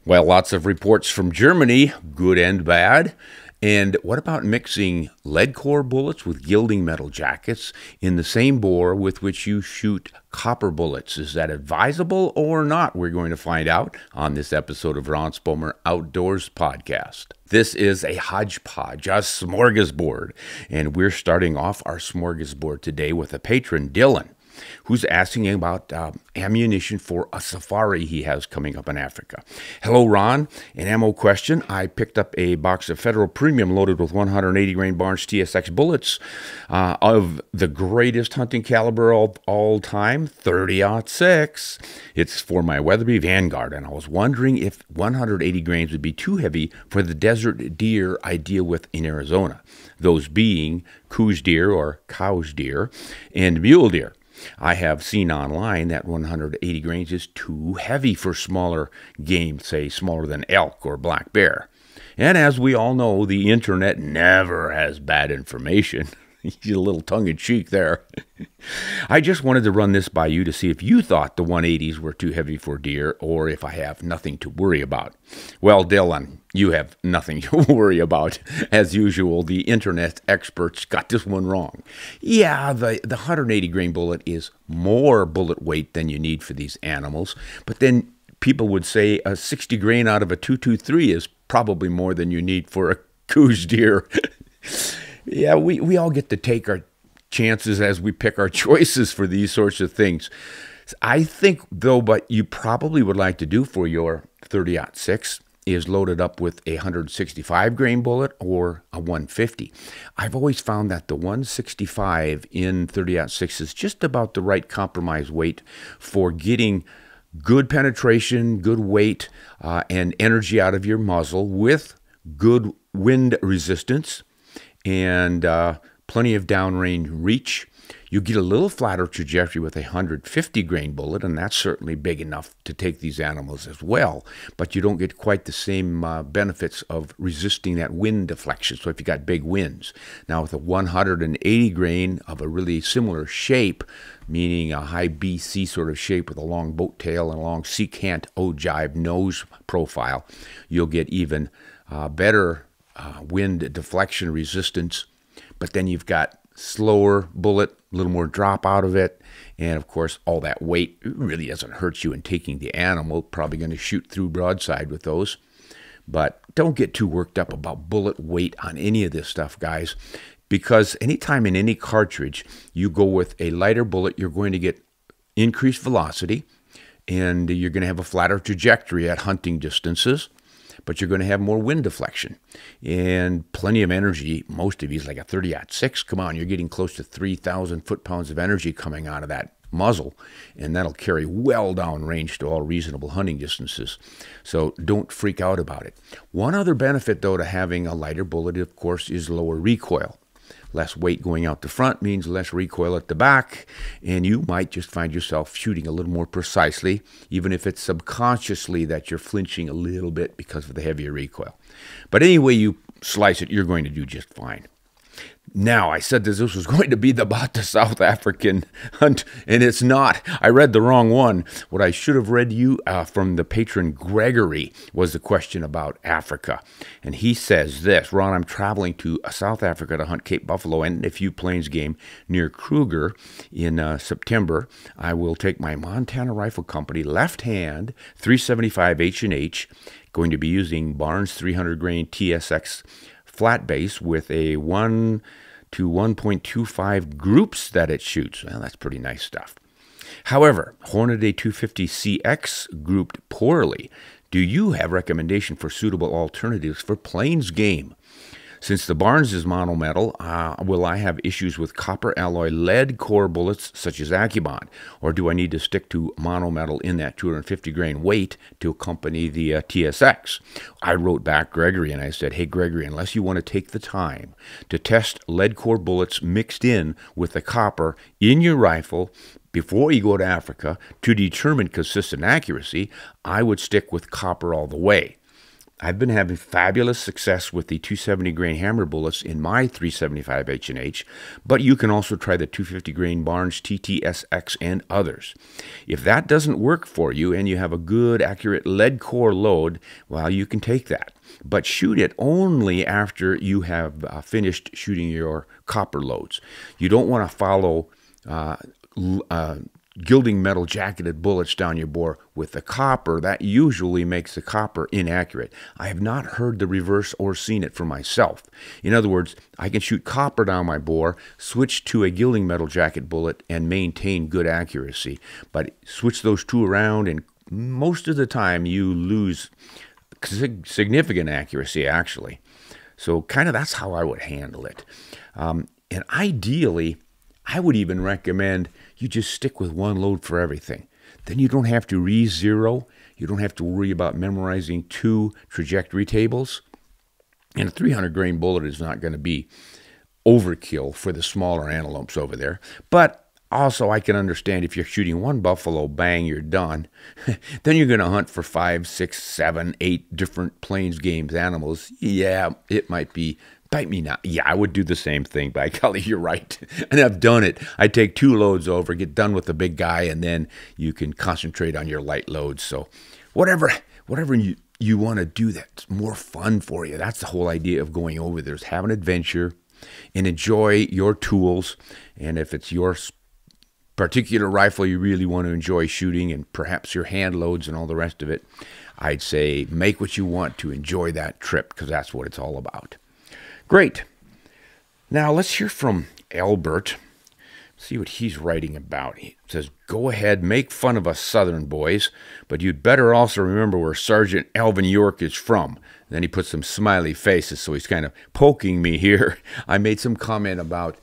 Well, lots of reports from Germany, good and bad. And what about mixing lead core bullets with gilding metal jackets in the same bore with which you shoot copper bullets? Is that advisable or not? We're going to find out on this episode of Ron Spomer Outdoors Podcast. This is a hodgepodge, a smorgasbord. And we're starting off our smorgasbord today with a patron, Dylan, who's asking about ammunition for a safari he has coming up in Africa. Hello, Ron. An ammo question. I picked up a box of Federal Premium loaded with 180 grain Barnes TSX bullets of the greatest hunting caliber of all time, 30-06. It's for my Weatherby Vanguard, and I was wondering if 180 grains would be too heavy for the desert deer I deal with in Arizona, those being Coues deer or cow's deer and mule deer. I have seen online that 180 grains is too heavy for smaller game, say smaller than elk or black bear. And as we all know, the internet never has bad information. A little tongue-in-cheek there. I just wanted to run this by you to see if you thought the 180s were too heavy for deer or if I have nothing to worry about. Well, Dylan, you have nothing to worry about. As usual, the internet experts got this one wrong. Yeah, the 180 grain bullet is more bullet weight than you need for these animals, but then people would say a 60 grain out of a 223 is probably more than you need for a Coues deer. Yeah, we all get to take our chances as we pick our choices for these sorts of things. I think, though, what you probably would like to do for your 30-06 is load it up with a 165 grain bullet or a 150. I've always found that the 165 in 30-06 is just about the right compromise weight for getting good penetration, good weight, and energy out of your muzzle with good wind resistance and plenty of downrange reach. You get a little flatter trajectory with a 150 grain bullet, and that's certainly big enough to take these animals as well, but you don't get quite the same benefits of resisting that wind deflection, so if you got big winds. Now with a 180 grain of a really similar shape, meaning a high BC sort of shape with a long boat tail and a long secant ogive nose profile, you'll get even better wind deflection resistance, but then you've got slower bullet, a little more drop out of it, and of course all that weight really doesn't hurt you in taking the animal. Probably going to shoot through broadside with those, but don't get too worked up about bullet weight on any of this stuff, guys, because anytime in any cartridge you go with a lighter bullet, you're going to get increased velocity and you're going to have a flatter trajectory at hunting distances, but you're going to have more wind deflection and plenty of energy. Most of these, like a 30-06, come on, you're getting close to 3,000 foot-pounds of energy coming out of that muzzle, and that'll carry well down range to all reasonable hunting distances. So don't freak out about it. One other benefit, though, to having a lighter bullet, of course, is lower recoil. Less weight going out the front means less recoil at the back, and you might just find yourself shooting a little more precisely, even if it's subconsciously that you're flinching a little bit because of the heavier recoil. But anyway you slice it, you're going to do just fine. Now, I said this was going to be about the South African hunt, and it's not. I read the wrong one. What I should have read you from the patron Gregory was the question about Africa. And he says this: Ron, I'm traveling to South Africa to hunt Cape Buffalo and a few plains game near Kruger in September. I will take my Montana Rifle Company left hand 375 H&H, going to be using Barnes 300 grain TSX flat base with a 1 to 1.25 groups that it shoots. Well, that's pretty nice stuff. However, Hornady 250CX grouped poorly. Do you have recommendation for suitable alternatives for plains game? Since the Barnes is monometal, will I have issues with copper alloy lead core bullets such as Accubond? Or do I need to stick to monometal in that 250 grain weight to accompany the TSX? I wrote back Gregory and I said, hey Gregory, unless you want to take the time to test lead core bullets mixed in with the copper in your rifle before you go to Africa to determine consistent accuracy, I would stick with copper all the way. I've been having fabulous success with the 270 grain hammer bullets in my 375 H&H, but you can also try the 250 grain Barnes TTSX and others. If that doesn't work for you and you have a good, accurate lead core load, well, you can take that. But shoot it only after you have finished shooting your copper loads. You don't want to follow gilding metal jacketed bullets down your bore with the copper. That usually makes the copper inaccurate. I have not heard the reverse or seen it for myself. In other words, I can shoot copper down my bore, switch to a gilding metal jacket bullet, and maintain good accuracy. But switch those two around, and most of the time you lose significant accuracy, actually. So kind of that's how I would handle it. And ideally, I would even recommend you just stick with one load for everything. Then you don't have to re-zero. You don't have to worry about memorizing 2 trajectory tables. And a 300 grain bullet is not going to be overkill for the smaller antelopes over there. But also, I can understand if you're shooting one buffalo, bang, you're done. Then you're going to hunt for 5, 6, 7, 8 different plains games animals. Yeah, it might be bite me now. Yeah, I would do the same thing. By golly, you're right. And I've done it. I take 2 loads over, get done with the big guy, and then you can concentrate on your light loads. So whatever you want to do that's more fun for you. That's the whole idea of going over there, is have an adventure and enjoy your tools. And if it's your particular rifle you really want to enjoy shooting, and perhaps your hand loads and all the rest of it, I'd say make what you want to enjoy that trip, because that's what it's all about. Great. Now let's hear from Albert. See what he's writing about. He says, go ahead, make fun of us Southern boys, but you'd better also remember where Sergeant Alvin York is from. Then he put some smiley faces, so he's kind of poking me here. I made some comment about,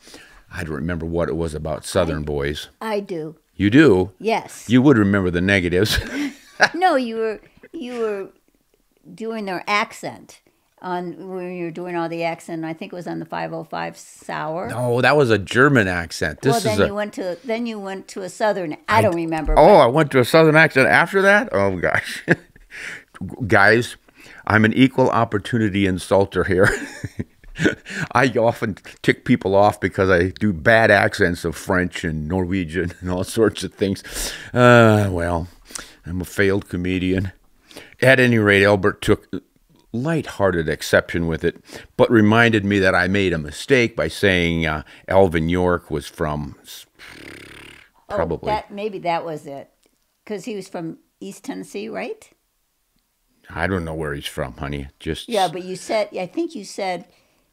I don't remember what it was about Southern boys. I do. You do? Yes. You would remember the negatives. No, you were doing their accent. When you were doing all the accent, I think it was on the 505 Sour. No, that was a German accent. You went to a Southern. I don't remember. Oh, I went to a Southern accent after that. Oh gosh, guys, I'm an equal opportunity insulter here. I often tick people off because I do bad accents of French and Norwegian and all sorts of things. Well, I'm a failed comedian. At any rate, Albert took light-hearted exception with it, but reminded me that I made a mistake by saying Alvin York was from probably. Maybe that was it, because he was from East Tennessee, right? I don't know where he's from, honey. Yeah, but I think you said.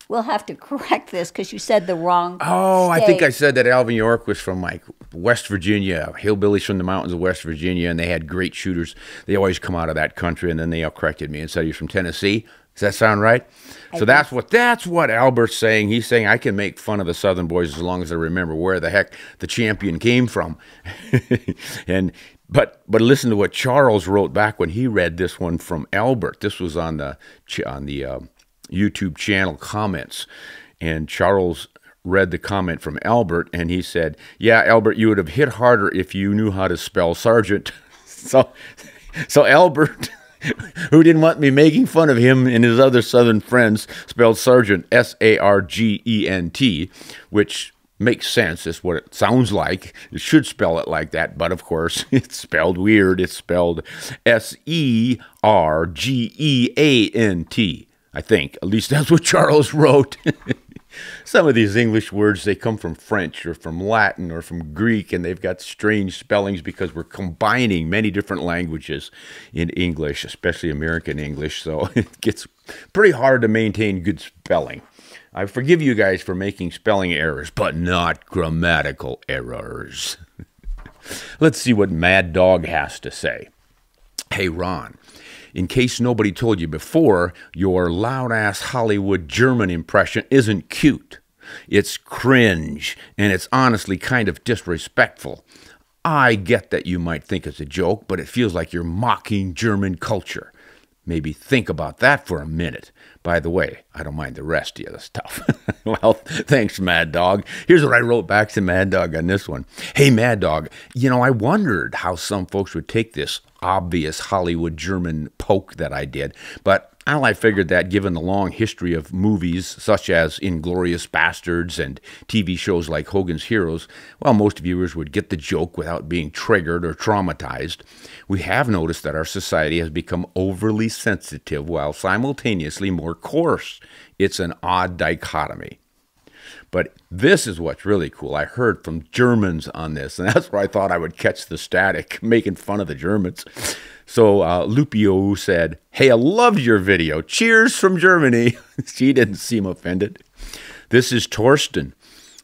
We'll have to correct this because you said the wrong state. I think I said that Alvin York was from like West Virginia, hillbillies from the mountains of West Virginia, and they had great shooters. They always come out of that country, and then they all corrected me and said, you're from Tennessee. Does that sound right? So that's what Albert's saying. He's saying I can make fun of the Southern boys as long as I remember where the heck the champion came from. But listen to what Charles wrote back when he read this one from Albert. This was on the YouTube channel comments, and Charles read the comment from Albert, and he said, yeah, Albert, you would have hit harder if you knew how to spell sergeant. So Albert, who didn't want me making fun of him and his other Southern friends, spelled sergeant S-A-R-G-E-N-T, which makes sense. That's what it sounds like. It should spell it like that, but of course, it's spelled weird. It's spelled S-E-R-G-E-A-N-T. I think. At least that's what Charles wrote. Some of these English words, they come from French or from Latin or from Greek, and they've got strange spellings because we're combining many different languages in English, especially American English, so it gets pretty hard to maintain good spelling. I forgive you guys for making spelling errors, but not grammatical errors. Let's see what Mad Dog has to say. Hey, Ron. In case nobody told you before, your loud-ass Hollywood German impression isn't cute. It's cringe, and it's honestly kind of disrespectful. I get that you might think it's a joke, but it feels like you're mocking German culture. Maybe think about that for a minute. By the way, I don't mind the rest of the stuff. Well, thanks, Mad Dog. Here's what I wrote back to Mad Dog on this one. Hey, Mad Dog, I wondered how some folks would take this obvious Hollywood German poke that I did, but Well, I figured that given the long history of movies such as Inglourious Bastards and TV shows like Hogan's Heroes, well, most viewers would get the joke without being triggered or traumatized. We have noticed that our society has become overly sensitive while simultaneously more coarse. It's an odd dichotomy. But this is what's really cool. I heard from Germans on this, and that's where I thought I would catch the static, making fun of the Germans. So Lupio said, "Hey, I loved your video. Cheers from Germany." She didn't seem offended. This is Torsten.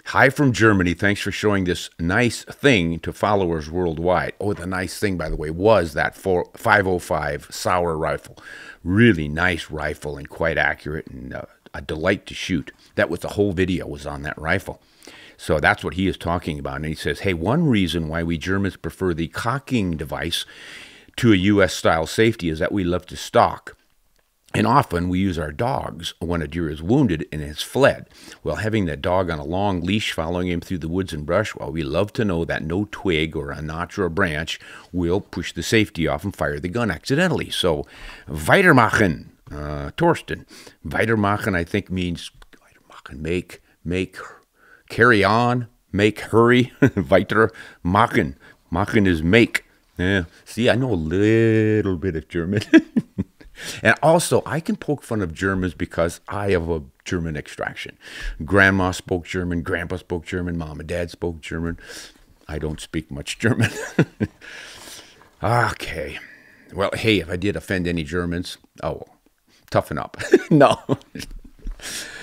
Hi from Germany. Thanks for showing this nice thing to followers worldwide. Oh, the nice thing, by the way, was that 505 Sauer rifle. Really nice rifle and quite accurate and a delight to shoot. That was the whole video was on that rifle. So that's what he is talking about. And he says, hey, one reason why we Germans prefer the cocking device to a U.S.-style safety is that we love to stalk. And often we use our dogs when a deer is wounded and has fled. Well, having that dog on a long leash following him through the woods and brush, well, we love to know that no twig or a notch or a branch will push the safety off and fire the gun accidentally. So, weitermachen, Torsten. Weitermachen, I think, means weitermachen, make, carry on, make, hurry. Weitermachen. Machen is make. Yeah. See, I know a little bit of German. And also, I can poke fun of Germans because I have a German extraction. Grandma spoke German, Grandpa spoke German, Mom and Dad spoke German. I don't speak much German. Okay. Well, hey, if I did offend any Germans, toughen up. No.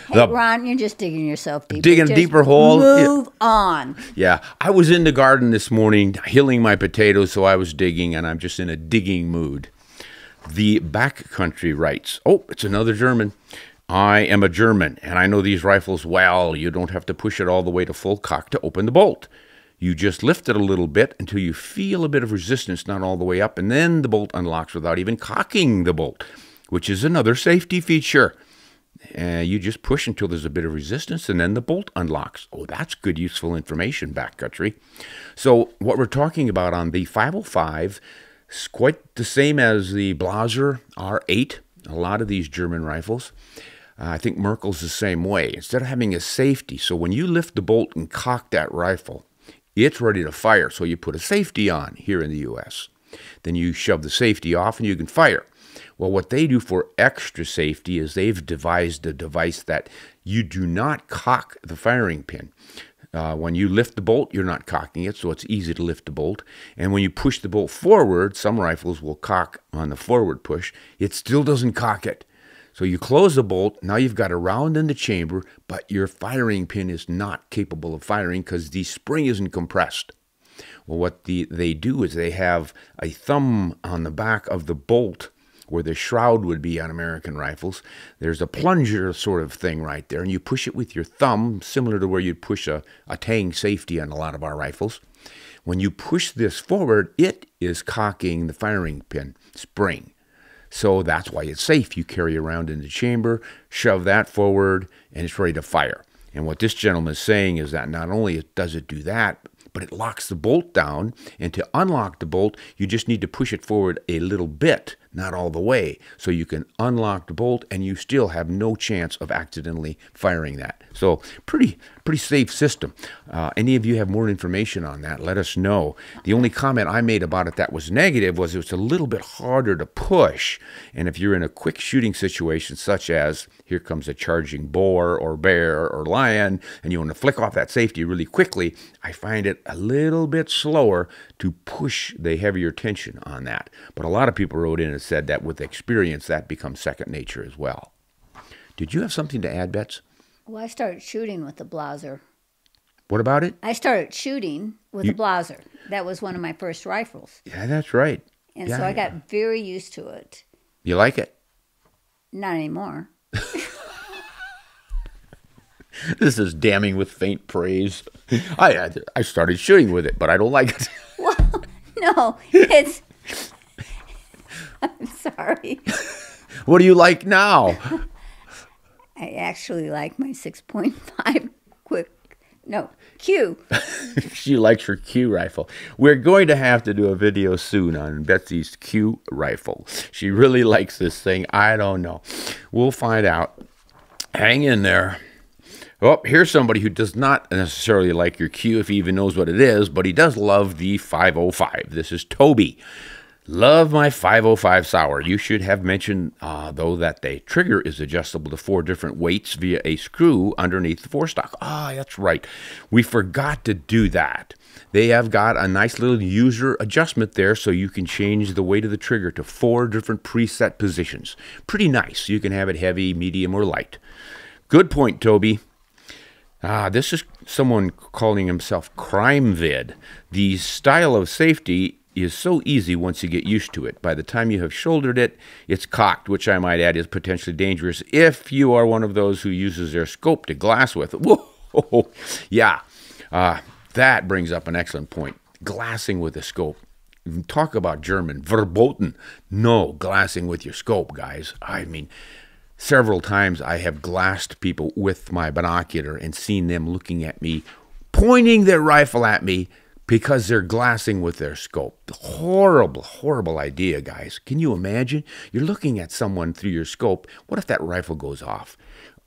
Hey, Ron, you're just digging yourself deeper. Digging a deeper hole. Move on. Yeah. I was in the garden this morning hilling my potatoes, so I was digging, and I'm just in a digging mood. The Backcountry writes, oh, it's another German. I am a German, and I know these rifles well. You don't have to push it all the way to full cock to open the bolt. You just lift it a little bit until you feel a bit of resistance, not all the way up, and then the bolt unlocks without even cocking the bolt, which is another safety feature. You just push until there's a bit of resistance, and then the bolt unlocks. Oh, that's good, useful information, Backcountry. So what we're talking about on the 505, it's quite the same as the Blaser R8, a lot of these German rifles. I think Merkel's the same way. Instead of having a safety, so when you lift the bolt and cock that rifle, it's ready to fire. So you put a safety on here in the U.S. Then you shove the safety off and you can fire. Well, what they do for extra safety is they've devised a device that you do not cock the firing pin. When you lift the bolt, you're not cocking it, so it's easy to lift the bolt. And when you push the bolt forward, some rifles will cock on the forward push. It still doesn't cock it. So you close the bolt, now you've got a round in the chamber, but your firing pin is not capable of firing because the spring isn't compressed. Well, what they do is they have a thumb on the back of the bolt where the shroud would be on American rifles. There's a plunger sort of thing right there, and you push it with your thumb, similar to where you'd push a tang safety on a lot of our rifles. When you push this forward, it is cocking the firing pin spring. So that's why it's safe. You carry around in the chamber, shove that forward, and it's ready to fire. And what this gentleman is saying is that not only does it do that, but it locks the bolt down, and to unlock the bolt, you just need to push it forward a little bit, not all the way, so you can unlock the bolt, and you still have no chance of accidentally firing that. So pretty safe system. Any of you have more information on that, let us know. The only comment I made about it that was negative was it was a little bit harder to push, and if you're in a quick shooting situation, such as here comes a charging boar or bear or lion, and you want to flick off that safety really quickly, I find it a little bit slower to push the heavier tension on that. But a lot of people wrote in and said that with experience, that becomes second nature as well. Did you have something to add, Bets? Well, I started shooting with the Blaser. What about it? I started shooting with the Blaser. That was one of my first rifles. Yeah, that's right. And so I got very used to it. You like it? Not anymore. This is damning with faint praise. I started shooting with it, but I don't like it. Well, no, it's... I'm sorry. What do you like now? I actually like my 6.5 quick No, Q. She likes her Q rifle. We're going to have to do a video soon on Betsy's Q rifle. She really likes this thing. I don't know. We'll find out. Hang in there. Oh, here's somebody who does not necessarily like your Q if he even knows what it is, but he does love the 505. This is Toby. Love my 505 sour. You should have mentioned, though, that the trigger is adjustable to 4 different weights via a screw underneath the forestock. That's right. We forgot to do that. They have got a nice little user adjustment there so you can change the weight of the trigger to 4 different preset positions. Pretty nice. You can have it heavy, medium, or light. Good point, Toby. This is someone calling himself Crime Vid. The style of safety is so easy once you get used to it. By the time you have shouldered it, it's cocked, which I might add is potentially dangerous if you are one of those who uses their scope to glass with. Whoa! Yeah, that brings up an excellent point. Glassing with a scope. Talk about German. Verboten. No glassing with your scope, guys. I mean, several times I have glassed people with my binocular and seen them looking at me, pointing their rifle at me because they're glassing with their scope. Horrible, horrible idea, guys. Can you imagine? You're looking at someone through your scope. What if that rifle goes off?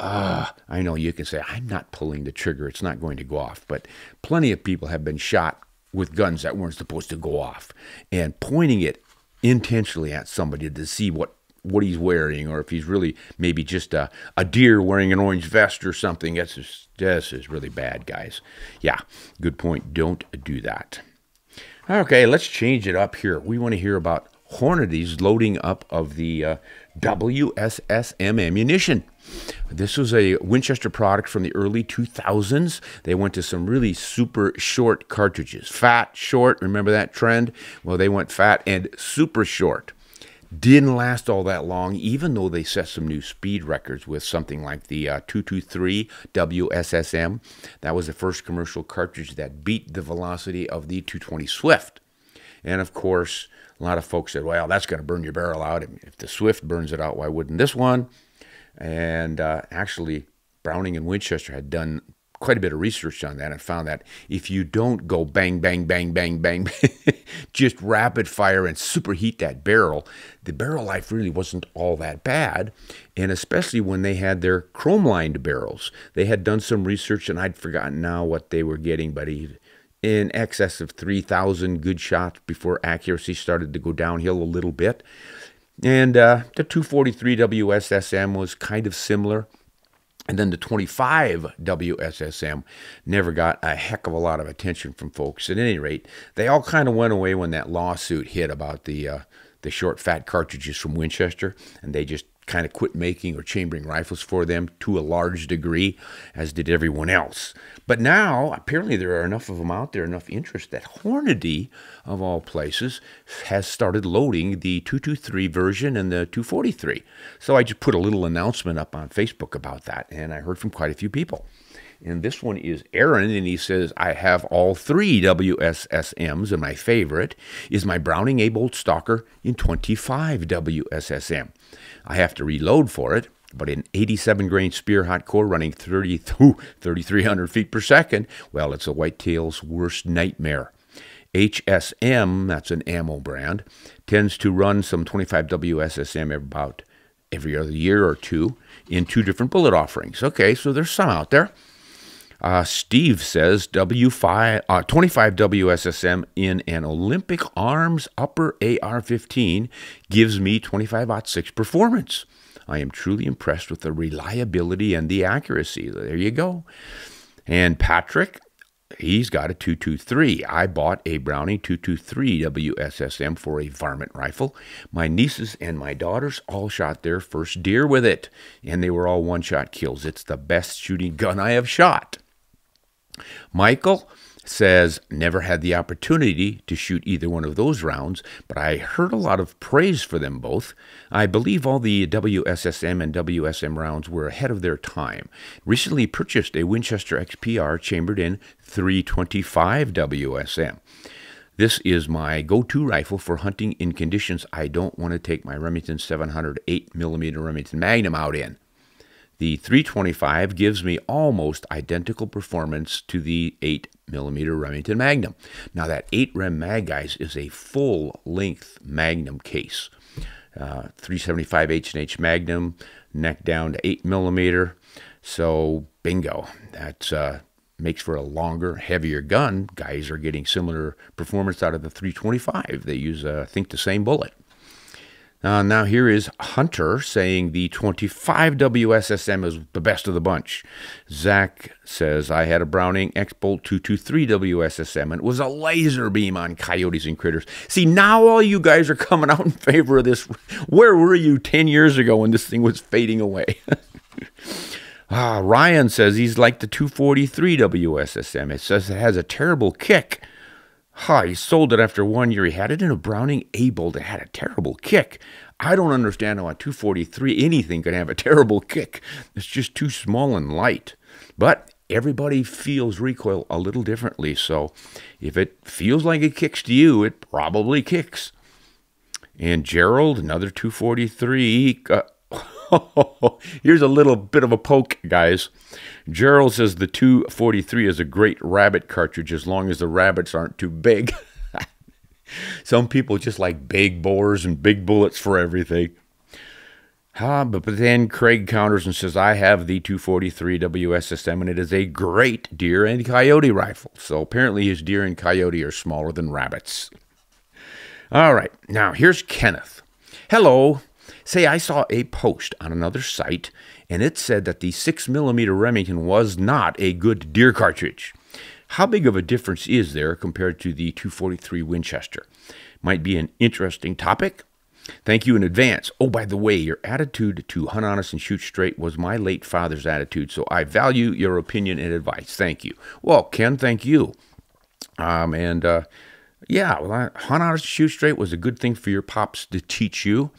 I know you can say, I'm not pulling the trigger. It's not going to go off. But plenty of people have been shot with guns that weren't supposed to go off. And pointing it intentionally at somebody to see what he's wearing, or if he's really maybe just a deer wearing an orange vest or something. This is really bad, guys. Yeah, good point. Don't do that. Okay, let's change it up here. We want to hear about Hornady's loading up of the WSSM ammunition. This was a Winchester product from the early 2000s. They went to some really super short cartridges. Fat, short, remember that trend? Well, they went fat and super short. Didn't last all that long, even though they set some new speed records with something like the 223 WSSM. That was the first commercial cartridge that beat the velocity of the 220 Swift. And of course, a lot of folks said, well, that's going to burn your barrel out. If the Swift burns it out, why wouldn't this one? And actually, Browning and Winchester had done quite a bit of research on that and found that if you don't go bang, bang, bang, bang, bang, just rapid fire and superheat that barrel, the barrel life really wasn't all that bad. And especially when they had their chrome-lined barrels. They had done some research, and I'd forgotten now what they were getting, but in excess of 3,000 good shots before accuracy started to go downhill a little bit. And the 243 WSSM was kind of similar. And then the 25 WSSM never got a heck of a lot of attention from folks. At any rate, they all kind of went away when that lawsuit hit about the short, fat cartridges from Winchester, and they just kind of quit making or chambering rifles for them to a large degree, as did everyone else. But now, apparently there are enough of them out there, enough interest, that Hornady, of all places, has started loading the 223 version and the 243. So I just put a little announcement up on Facebook about that, and I heard from quite a few people. And this one is Aaron, and he says, I have all 3 WSSMs, and my favorite is my Browning A-Bolt Stalker in 25 WSSM. I have to reload for it, but an 87-grain spear hot core running 3,300 feet per second, well, it's a whitetail's worst nightmare. HSM, that's an ammo brand, tends to run some 25 WSSM about every other year or two in 2 different bullet offerings. Okay, so there's some out there. Steve says 25 WSSM in an Olympic Arms Upper AR-15 gives me 25-06 performance. I am truly impressed with the reliability and the accuracy. There you go. And Patrick, he's got a 223. I bought a Browning 223 WSSM for a varmint rifle. My nieces and my daughters all shot their first deer with it, and they were all one-shot kills. It's the best shooting gun I have shot. Michael says, never had the opportunity to shoot either one of those rounds, but I heard a lot of praise for them both. I believe all the WSSM and WSM rounds were ahead of their time. Recently purchased a Winchester XPR chambered in 325 WSM. This is my go-to rifle for hunting in conditions I don't want to take my Remington 700 8mm Remington Magnum out in. The 325 gives me almost identical performance to the 8mm Remington Magnum. Now that 8 Rem Mag, guys, is a full-length Magnum case. 375 H&H Magnum, neck down to 8mm. So bingo, that makes for a longer, heavier gun. Guys are getting similar performance out of the 325. They use, I think, the same bullet. Now here is Hunter saying the 25 WSSM is the best of the bunch. Zach says, I had a Browning X-Bolt 223 WSSM, and it was a laser beam on coyotes and critters. See, now all you guys are coming out in favor of this. Where were you 10 years ago when this thing was fading away? Ryan says he's like the 243 WSSM. It says it has a terrible kick. He sold it after 1 year. He had it in a Browning A-Bolt. It had a terrible kick. I don't understand how a 243 anything could have a terrible kick. It's just too small and light. But everybody feels recoil a little differently. So if it feels like it kicks to you, it probably kicks. And Gerald, another 243. Here's a little bit of a poke, guys. Gerald says the 243 is a great rabbit cartridge as long as the rabbits aren't too big. Some people just like big bores and big bullets for everything. But then Craig counters and says, I have the 243 WSSM, and it is a great deer and coyote rifle. So apparently his deer and coyote are smaller than rabbits. All right, now here's Kenneth. Hello. Say, I saw a post on another site, and it said that the 6mm Remington was not a good deer cartridge. How big of a difference is there compared to the 243 Winchester? Might be an interesting topic. Thank you in advance. Oh, by the way, your attitude to hunt honest and shoot straight was my late father's attitude, so I value your opinion and advice. Thank you. Well, Ken, thank you. Yeah, well, hunt honest and shoot straight was a good thing for your pops to teach you.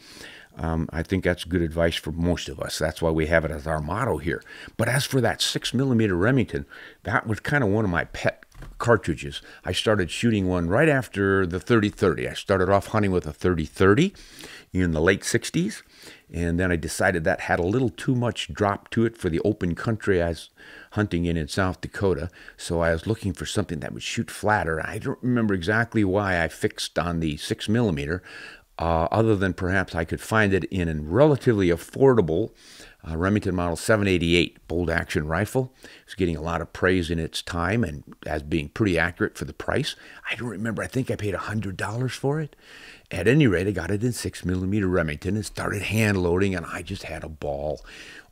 I think that's good advice for most of us. That's why we have it as our motto here. But as for that 6mm Remington, that was kind of one of my pet cartridges. I started shooting one right after the 30-30. I started off hunting with a 30-30 in the late 60s, and then I decided that had a little too much drop to it for the open country I was hunting in South Dakota, so I was looking for something that would shoot flatter. I don't remember exactly why I fixed on the 6mm, other than perhaps I could find it in a relatively affordable Remington Model 788 bolt-action rifle. It's getting a lot of praise in its time and as being pretty accurate for the price. I don't remember. I think I paid $100 for it. At any rate, I got it in 6mm Remington and started hand loading, and I just had a ball.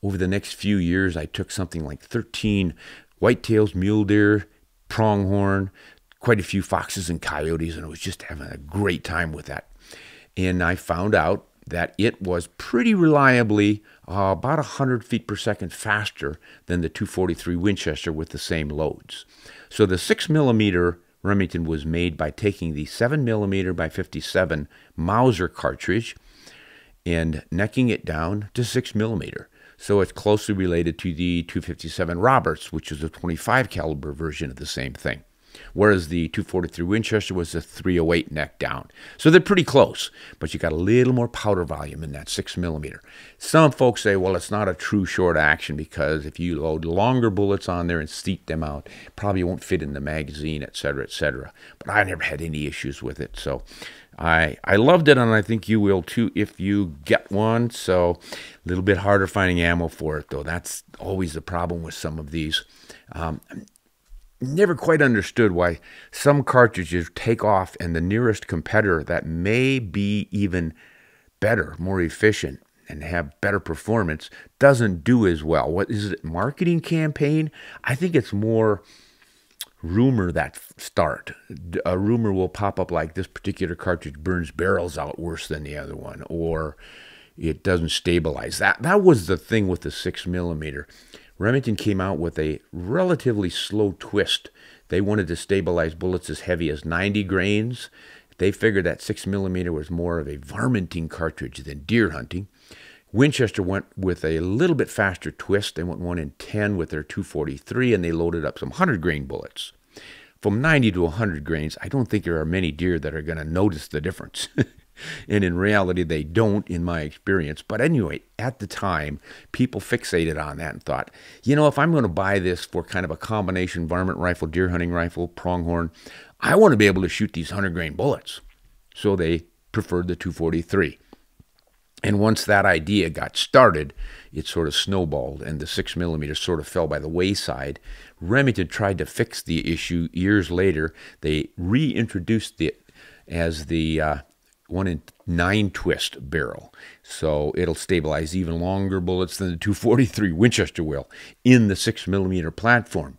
Over the next few years, I took something like 13 whitetails, mule deer, pronghorn, quite a few foxes and coyotes, and I was just having a great time with that. And I found out that it was pretty reliably about 100 feet per second faster than the 243 Winchester with the same loads. So the 6mm Remington was made by taking the 7mm by 57 Mauser cartridge and necking it down to 6mm. So it's closely related to the 257 Roberts, which is a 25 caliber version of the same thing. Whereas the 243 Winchester was a 308 neck down. So they're pretty close, but you got a little more powder volume in that 6mm. Some folks say, well, it's not a true short action because if you load longer bullets on there and seat them out, probably won't fit in the magazine, etc., etc. But I never had any issues with it. So I loved it, and I think you will too if you get one. So a little bit harder finding ammo for it, though. That's always the problem with some of these. Never quite understood why some cartridges take off and the nearest competitor that may be even better, more efficient, and have better performance doesn't do as well. What is it, marketing campaign? I think it's more rumor that start. A rumor will pop up like this particular cartridge burns barrels out worse than the other one, or it doesn't stabilize. That was the thing with the 6mm. Remington came out with a relatively slow twist. They wanted to stabilize bullets as heavy as 90 grains. They figured that 6mm was more of a varminting cartridge than deer hunting. Winchester went with a little bit faster twist. They went 1 in 10 with their 243, and they loaded up some 100-grain bullets. From 90 to 100 grains, I don't think there are many deer that are going to notice the difference. And in reality, they don't, in my experience. But anyway, at the time, people fixated on that and thought, you know, if I'm going to buy this for kind of a combination varmint rifle, deer hunting rifle, pronghorn, I want to be able to shoot these 100-grain bullets. So they preferred the 243. And once that idea got started, it sort of snowballed, and the 6mm sort of fell by the wayside. Remington tried to fix the issue years later. They reintroduced it as the 1-in-9 twist barrel. So it'll stabilize even longer bullets than the 243 Winchester will in the 6mm platform.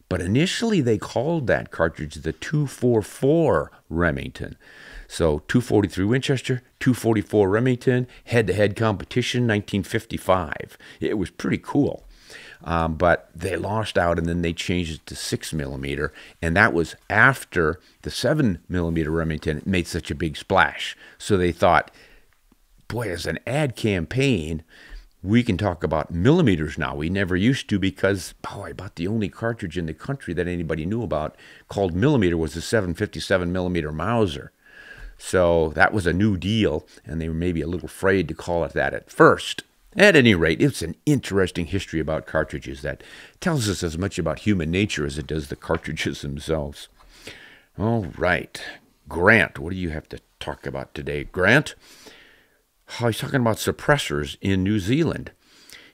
But initially they called that cartridge the 244 Remington. So 243 Winchester, 244 Remington, head-to-head competition, 1955. It was pretty cool. But they lost out, and then they changed it to 6mm, and that was after the 7mm Remington made such a big splash. So they thought, boy, as an ad campaign, we can talk about millimeters now. We never used to, because, boy, about the only cartridge in the country that anybody knew about called millimeter was the 757mm Mauser. So that was a new deal, and they were maybe a little afraid to call it that at first. At any rate, it's an interesting history about cartridges that tells us as much about human nature as it does the cartridges themselves. All right. Grant, what do you have to talk about today? Grant? Oh, he's talking about suppressors in New Zealand.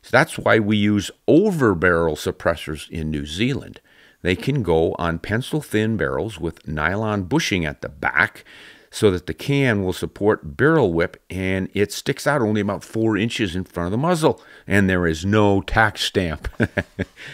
So that's why we use over-barrel suppressors in New Zealand. They can go on pencil-thin barrels with nylon bushing at the back, so that the can will support barrel whip, and it sticks out only about 4 inches in front of the muzzle, and there is no tax stamp.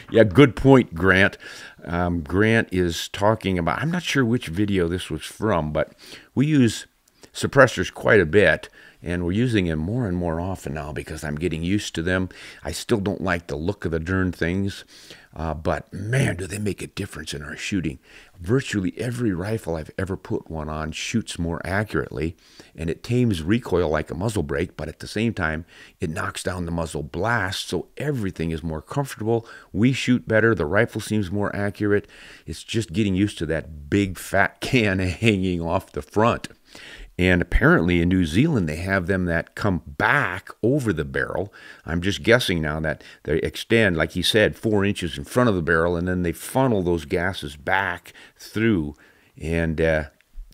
Yeah, good point, Grant. Grant is talking about, I'm not sure which video this was from, but we use suppressors quite a bit, and we're using them more and more often now because I'm getting used to them. I still don't like the look of the darn things, but man, do they make a difference in our shooting. Virtually every rifle I've ever put one on shoots more accurately, and it tames recoil like a muzzle brake, but at the same time, it knocks down the muzzle blast, so everything is more comfortable. We shoot better. The rifle seems more accurate. It's just getting used to that big fat can hanging off the front. And apparently in New Zealand, they have them that come back over the barrel. I'm just guessing now that they extend, like he said, 4 inches in front of the barrel, and then they funnel those gases back through, and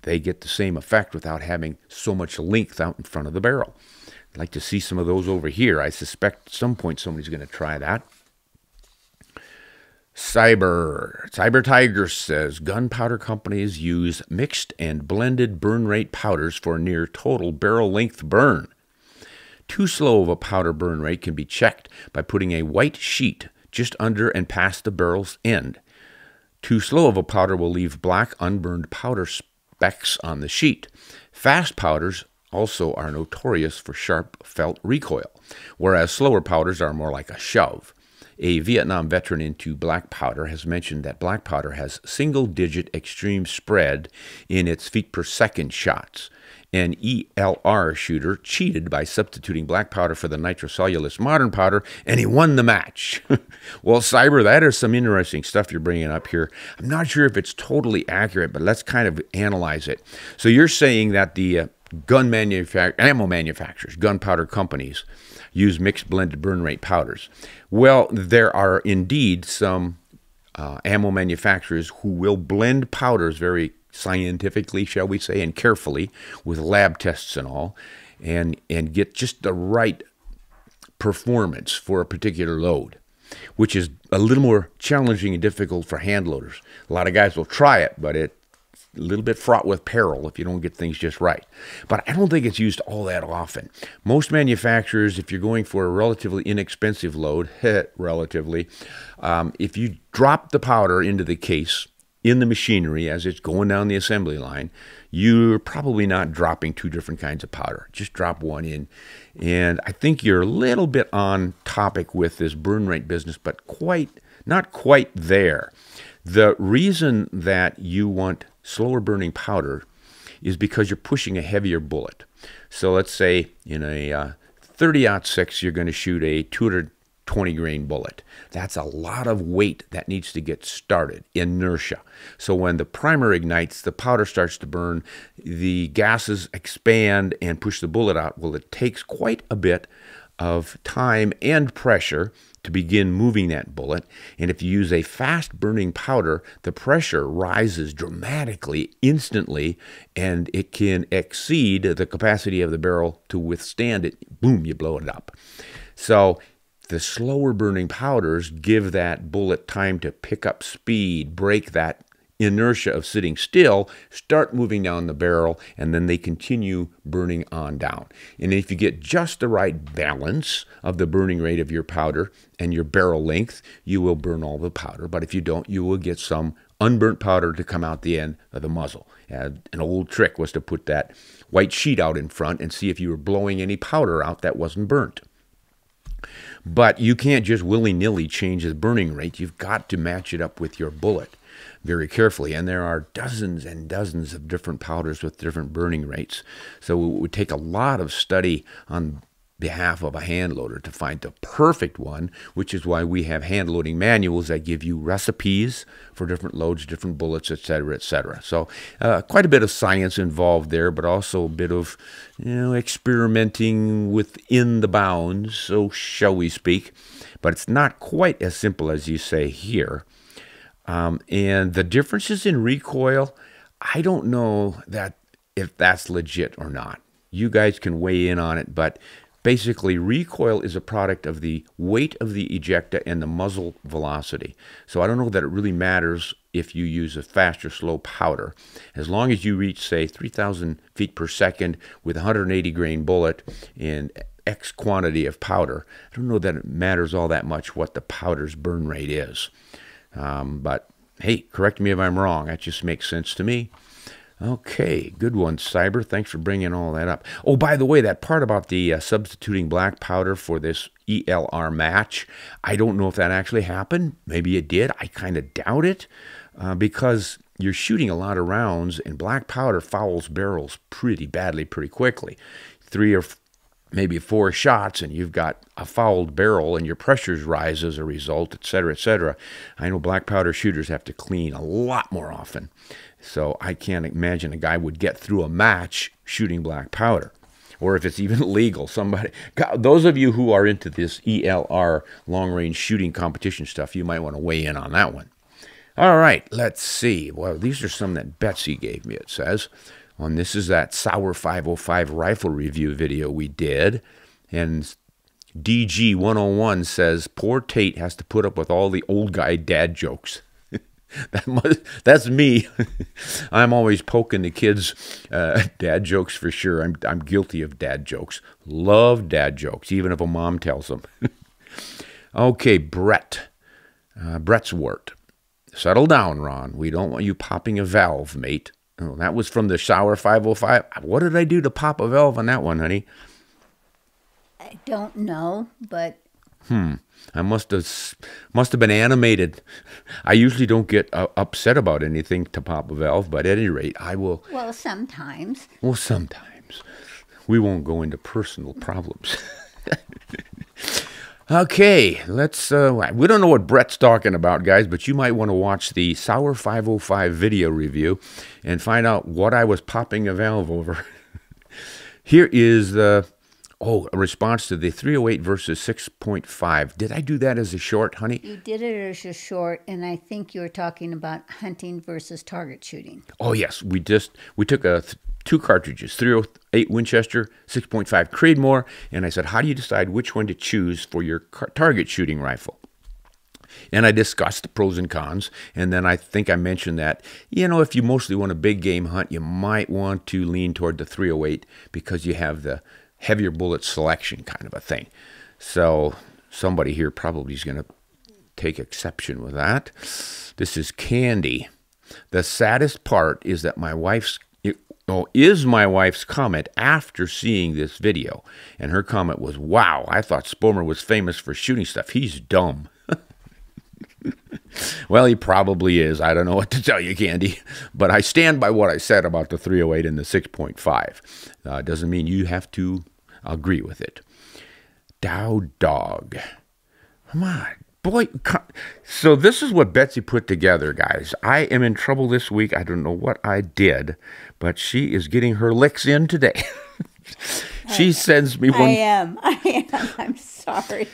they get the same effect without having so much length out in front of the barrel. I'd like to see some of those over here. I suspect at some point somebody's going to try that. Cyber Tiger says gunpowder companies use mixed and blended burn rate powders for near total barrel length burn. Too slow of a powder burn rate can be checked by putting a white sheet just under and past the barrel's end. Too slow of a powder will leave black unburned powder specks on the sheet. Fast powders also are notorious for sharp felt recoil, whereas slower powders are more like a shove. A Vietnam veteran into black powder has mentioned that black powder has single-digit extreme spread in its feet per second shots. An ELR shooter cheated by substituting black powder for the nitrocellulose modern powder, and he won the match. Well, Cyber, that is some interesting stuff you're bringing up here. I'm not sure if it's totally accurate, but let's kind of analyze it. So you're saying that the ammo manufacturers, gunpowder companies, use mixed blended burn rate powders. Well, there are indeed some ammo manufacturers who will blend powders very scientifically, shall we say, and carefully with lab tests and all, and get just the right performance for a particular load, which is a little more challenging and difficult for hand loaders. A lot of guys will try it, but it's a little bit fraught with peril if you don't get things just right. But I don't think it's used all that often. Most manufacturers, if you're going for a relatively inexpensive load, relatively, if you drop the powder into the case in the machinery as it's going down the assembly line, you're probably not dropping 2 different kinds of powder. Just drop one in. And I think you're a little bit on topic with this burn rate business, but not quite there. The reason that you want slower burning powder is because you're pushing a heavier bullet. So let's say in a 30-06, you're going to shoot a 200 20 grain bullet. That's a lot of weight that needs to get started, inertia. So when the primer ignites, the powder starts to burn, the gases expand and push the bullet out. Well, it takes quite a bit of time and pressure to begin moving that bullet. And if you use a fast burning powder, the pressure rises dramatically, instantly, and it can exceed the capacity of the barrel to withstand it. Boom, you blow it up. So the slower burning powders give that bullet time to pick up speed, break that inertia of sitting still, start moving down the barrel, and then they continue burning on down. And if you get just the right balance of the burning rate of your powder and your barrel length, you will burn all the powder. But if you don't, you will get some unburnt powder to come out the end of the muzzle. An old trick was to put that white sheet out in front and see if you were blowing any powder out that wasn't burnt. But you can't just willy-nilly change the burning rate. You've got to match it up with your bullet very carefully. And there are dozens and dozens of different powders with different burning rates. So it would take a lot of study on behalf of a hand loader to find the perfect one, which is why we have hand loading manuals that give you recipes for different loads, different bullets, etc., etc. So quite a bit of science involved there, but also a bit of experimenting within the bounds, so shall we speak. But it's not quite as simple as you say here. And the differences in recoil, I don't know if that's legit or not. You guys can weigh in on it, but basically, recoil is a product of the weight of the ejecta and the muzzle velocity. So I don't know that it really matters if you use a fast or slow powder. As long as you reach, say, 3,000 feet per second with a 180 grain bullet and X quantity of powder, I don't know that it matters all that much what the powder's burn rate is. But hey, correct me if I'm wrong. That just makes sense to me. Okay, good one, Cyber. Thanks for bringing all that up. Oh, by the way, that part about the substituting black powder for this ELR match, I don't know if that actually happened. Maybe it did. I kind of doubt it because you're shooting a lot of rounds, and black powder fouls barrels pretty badly pretty quickly. 3 or maybe 4 shots, and you've got a fouled barrel, and your pressures rise as a result, etc., etc. I know black powder shooters have to clean a lot more often. So I can't imagine a guy would get through a match shooting black powder, or if it's even legal. God, those of you who are into this ELR long-range shooting competition stuff, you might want to weigh in on that one. All right, let's see. Well, these are some that Betsy gave me, it says. And this is that Sauer 505 rifle review video we did. And DG 101 says, poor Tate has to put up with all the old guy dad jokes. That's me. I'm always poking the kids dad jokes for sure. I'm guilty of dad jokes. Love dad jokes, even if a mom tells them. Okay, Brett's wort. Settle down, Ron. We don't want you popping a valve, mate. Oh, that was from the Sauer 505. What did I do to pop a valve on that one, honey? I don't know, but... I must have been animated. I usually don't get upset about anything to pop a valve, but at any rate, I will. Well, sometimes. Well, sometimes. We won't go into personal problems. Okay, let's. We don't know what Brett's talking about, guys, but you might want to watch the Sauer 505 video review and find out what I was popping a valve over. Here is the. Oh, a response to the 308 versus 6.5. Did I do that as a short, honey? You did it as a short, and I think you were talking about hunting versus target shooting. Oh, yes. We took 2 cartridges, 308 Winchester, 6.5 Creedmoor, and I said, how do you decide which one to choose for your target shooting rifle? And I discussed the pros and cons, and then I think I mentioned that, if you mostly want a big game hunt, you might want to lean toward the 308 because you have the heavier bullet selection kind of a thing. So somebody here probably is going to take exception with that. This is Candy. The saddest part is that my wife's comment after seeing this video. And her comment was, wow, I thought Spomer was famous for shooting stuff. He's dumb. Well, he probably is. I don't know what to tell you, Candy. But I stand by what I said about the 308 and the 6.5. Doesn't mean you have to agree with it. Dow Dog. Come on. Boy, so this is what Betsy put together, guys. I am in trouble this week. I don't know what I did, but she is getting her licks in today. She sends me one. I am. I'm sorry.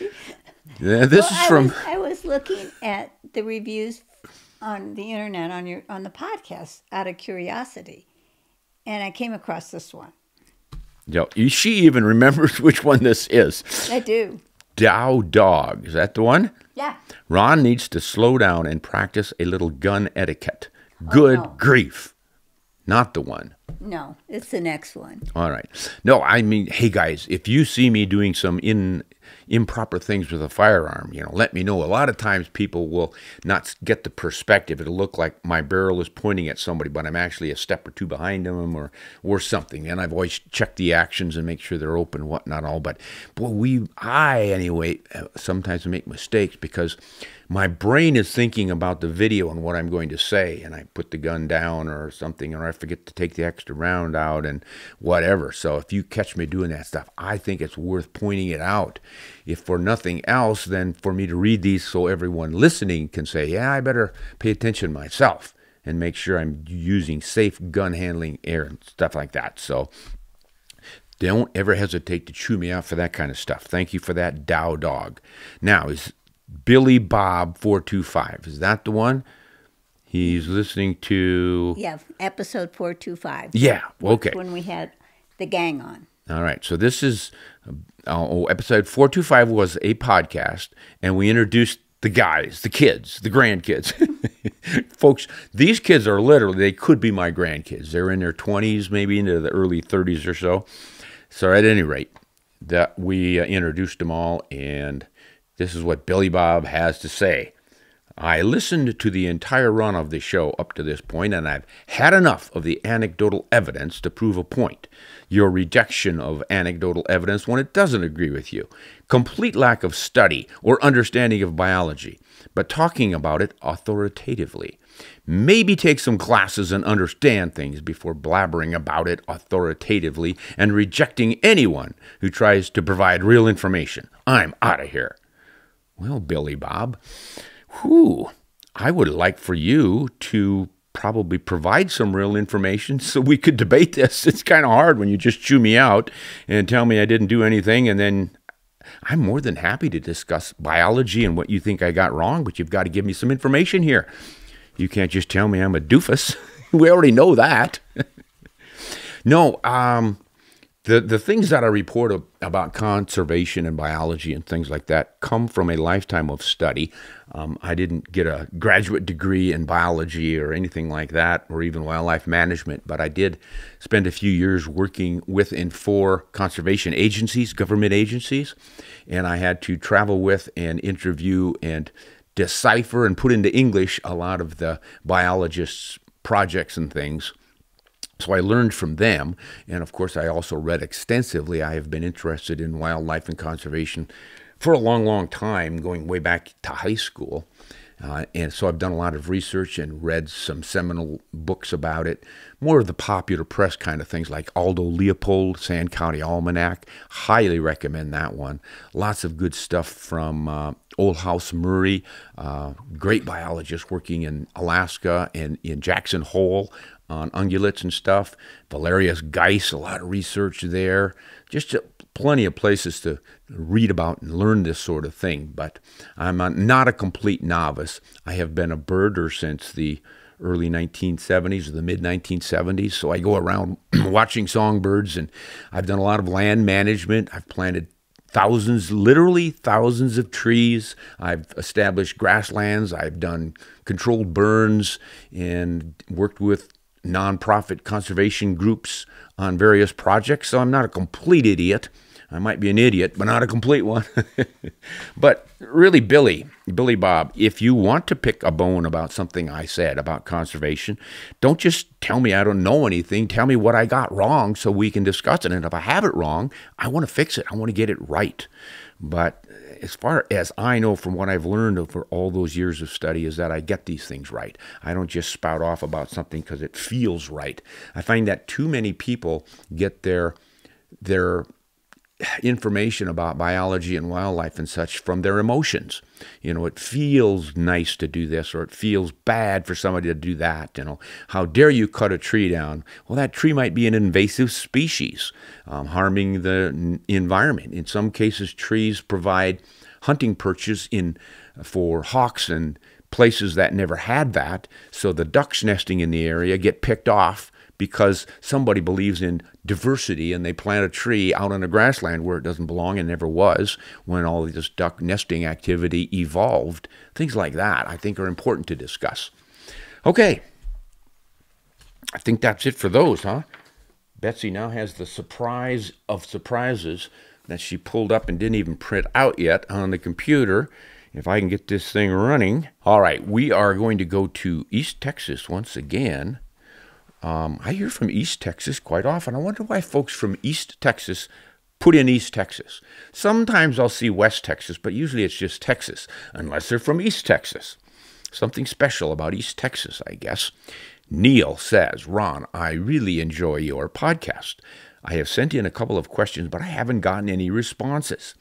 Yeah, this is from. I was looking at the reviews on the internet on the podcast out of curiosity, and I came across this one. Yo, she even remembers which one this is. I do. Dow Dog. Is that the one? Yeah. Ron needs to slow down and practice a little gun etiquette. Good no. grief. Not the one. No, it's the next one. All right. No, I mean, hey, guys, if you see me doing some improper things with a firearm, let me know. A lot of times people will not get the perspective. It'll look like my barrel is pointing at somebody, but I'm actually a step or two behind them or something. And I've always checked the actions and make sure they're open and whatnot all. But, boy, anyway, sometimes make mistakes because my brain is thinking about the video and what I'm going to say, and I put the gun down or something, or I forget to take the extra round out and whatever. So if you catch me doing that stuff, I think it's worth pointing it out. If for nothing else, then for me to read these so everyone listening can say, yeah, I better pay attention myself and make sure I'm using safe gun handling air and stuff like that. So don't ever hesitate to chew me out for that kind of stuff. Thank you for that, Dow Dog. Now, is Billy Bob 425. Is that the one? He's listening to... Yeah, episode 425. Yeah, okay. When we had the gang on. All right, so this is... episode 425 was a podcast, and we introduced the guys, the kids, the grandkids. Folks, these kids are literally, they could be my grandkids. They're in their 20s, maybe into the early 30s or so. So at any rate, that we introduced them all, and... this is what Billy Bob has to say. I listened to the entire run of the show up to this point, and I've had enough of the anecdotal evidence to prove a point. Your rejection of anecdotal evidence when it doesn't agree with you. Complete lack of study or understanding of biology, but talking about it authoritatively. Maybe take some classes and understand things before blabbering about it authoritatively and rejecting anyone who tries to provide real information. I'm out of here. Well, Billy Bob, I would like for you to probably provide some real information so we could debate this. It's kind of hard when you just chew me out and tell me I didn't do anything, and then I'm more than happy to discuss biology and what you think I got wrong, but you've got to give me some information here. You can't just tell me I'm a doofus. We already know that. No, The things that I report about conservation and biology and things like that come from a lifetime of study. I didn't get a graduate degree in biology or anything like that, or even wildlife management, but I did spend a few years working with and for conservation agencies, government agencies, and I had to travel with and interview and decipher and put into English a lot of the biologists' projects and things. So I learned from them, and of course I also read extensively. I have been interested in wildlife and conservation for a long, long time, going way back to high school. And so I've done a lot of research and read some seminal books about it, more of the popular press kind of things like Aldo Leopold, Sand County Almanac. Highly recommend that one. Lots of good stuff from Old House Murray, great biologist working in Alaska and in Jackson Hole on ungulates and stuff. Valerius Geis, a lot of research there. Just plenty of places to read about and learn this sort of thing. But I'm not a complete novice. I have been a birder since the early 1970s or the mid-1970s. So I go around watching songbirds, and I've done a lot of land management. I've planted literally thousands of trees. I've established grasslands. I've done controlled burns and worked with nonprofit conservation groups on various projects. So I'm not a complete idiot. I might be an idiot, but not a complete one. But really, Billy Bob, if you want to pick a bone about something I said about conservation, don't just tell me I don't know anything. Tell me what I got wrong so we can discuss it. And if I have it wrong, I want to fix it. I want to get it right. But as far as I know from what I've learned over all those years of study is that I get these things right. I don't just spout off about something because it feels right. I find that too many people get their information about biology and wildlife and such from their emotions. It feels nice to do this, or it feels bad for somebody to do that. How dare you cut a tree down? Well, that tree might be an invasive species, harming the environment. In some cases, trees provide hunting perches for hawks and places that never had that. So the ducks nesting in the area get picked off because somebody believes in diversity and they plant a tree out on a grassland where it doesn't belong and never was when all this duck nesting activity evolved. Things like that, I think, are important to discuss. Okay, I think that's it for those, huh? Betsy now has the surprise of surprises that she pulled up and didn't even print out yet on the computer. If I can get this thing running. All right, we are going to go to East Texas once again. I hear from East Texas quite often. I wonder why folks from East Texas put in East Texas. Sometimes I'll see West Texas, but usually it's just Texas, unless they're from East Texas. Something special about East Texas, I guess. Neil says, Ron, I really enjoy your podcast. I have sent in a couple of questions, but I haven't gotten any responses.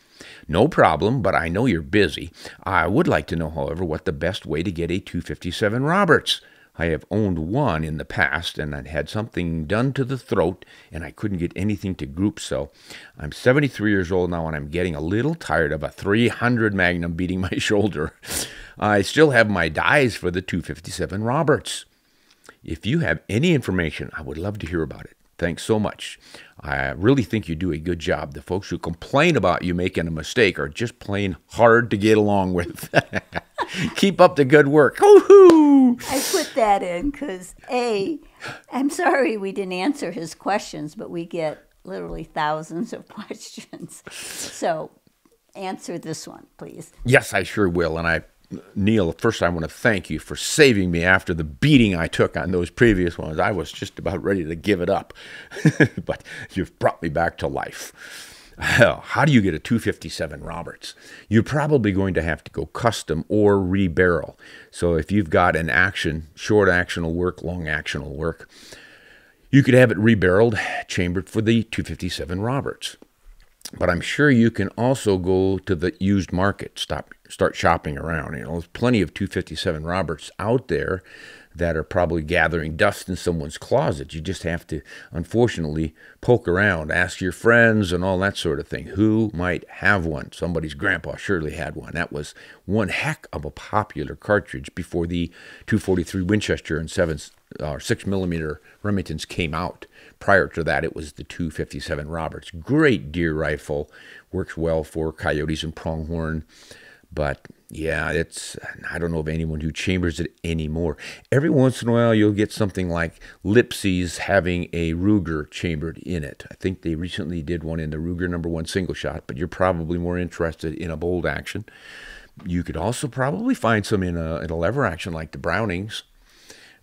No problem, but I know you're busy. I would like to know, however, what the best way to get a 257 Roberts. I have owned one in the past, and I'd had something done to the throat, and I couldn't get anything to group, so I'm 73 years old now, and I'm getting a little tired of a 300 Magnum beating my shoulder. I still have my dies for the 257 Roberts. If you have any information, I would love to hear about it. Thanks so much. I really think you do a good job. The folks who complain about you making a mistake are just plain hard to get along with. Keep up the good work. Woo-hoo! I put that in because, I'm sorry we didn't answer his questions, but we get literally thousands of questions. So answer this one, please. Yes, I sure will. And Neil, first I want to thank you for saving me after the beating I took on those previous ones. I was just about ready to give it up, but you've brought me back to life. How do you get a 257 Roberts? You're probably going to have to go custom or rebarrel. So if you've got an action, short action will work, long action will work. You could have it rebarreled, chambered for the 257 Roberts. But I'm sure you can also go to the used market, start shopping around. There's plenty of 257 Roberts out there that are probably gathering dust in someone's closet. You just have to, unfortunately, poke around, ask your friends and all that sort of thing. Who might have one? Somebody's grandpa surely had one. That was one heck of a popular cartridge before the 243 Winchester and 6mm Remingtons came out. Prior to that, it was the 257 Roberts. Great deer rifle. Works well for coyotes and pronghorn. But yeah, I don't know of anyone who chambers it anymore. Every once in a while, you'll get something like Lipsy's having a Ruger chambered in it. I think they recently did one in the Ruger #1 single shot, but you're probably more interested in a bolt action. You could also probably find some in a lever action like the Brownings.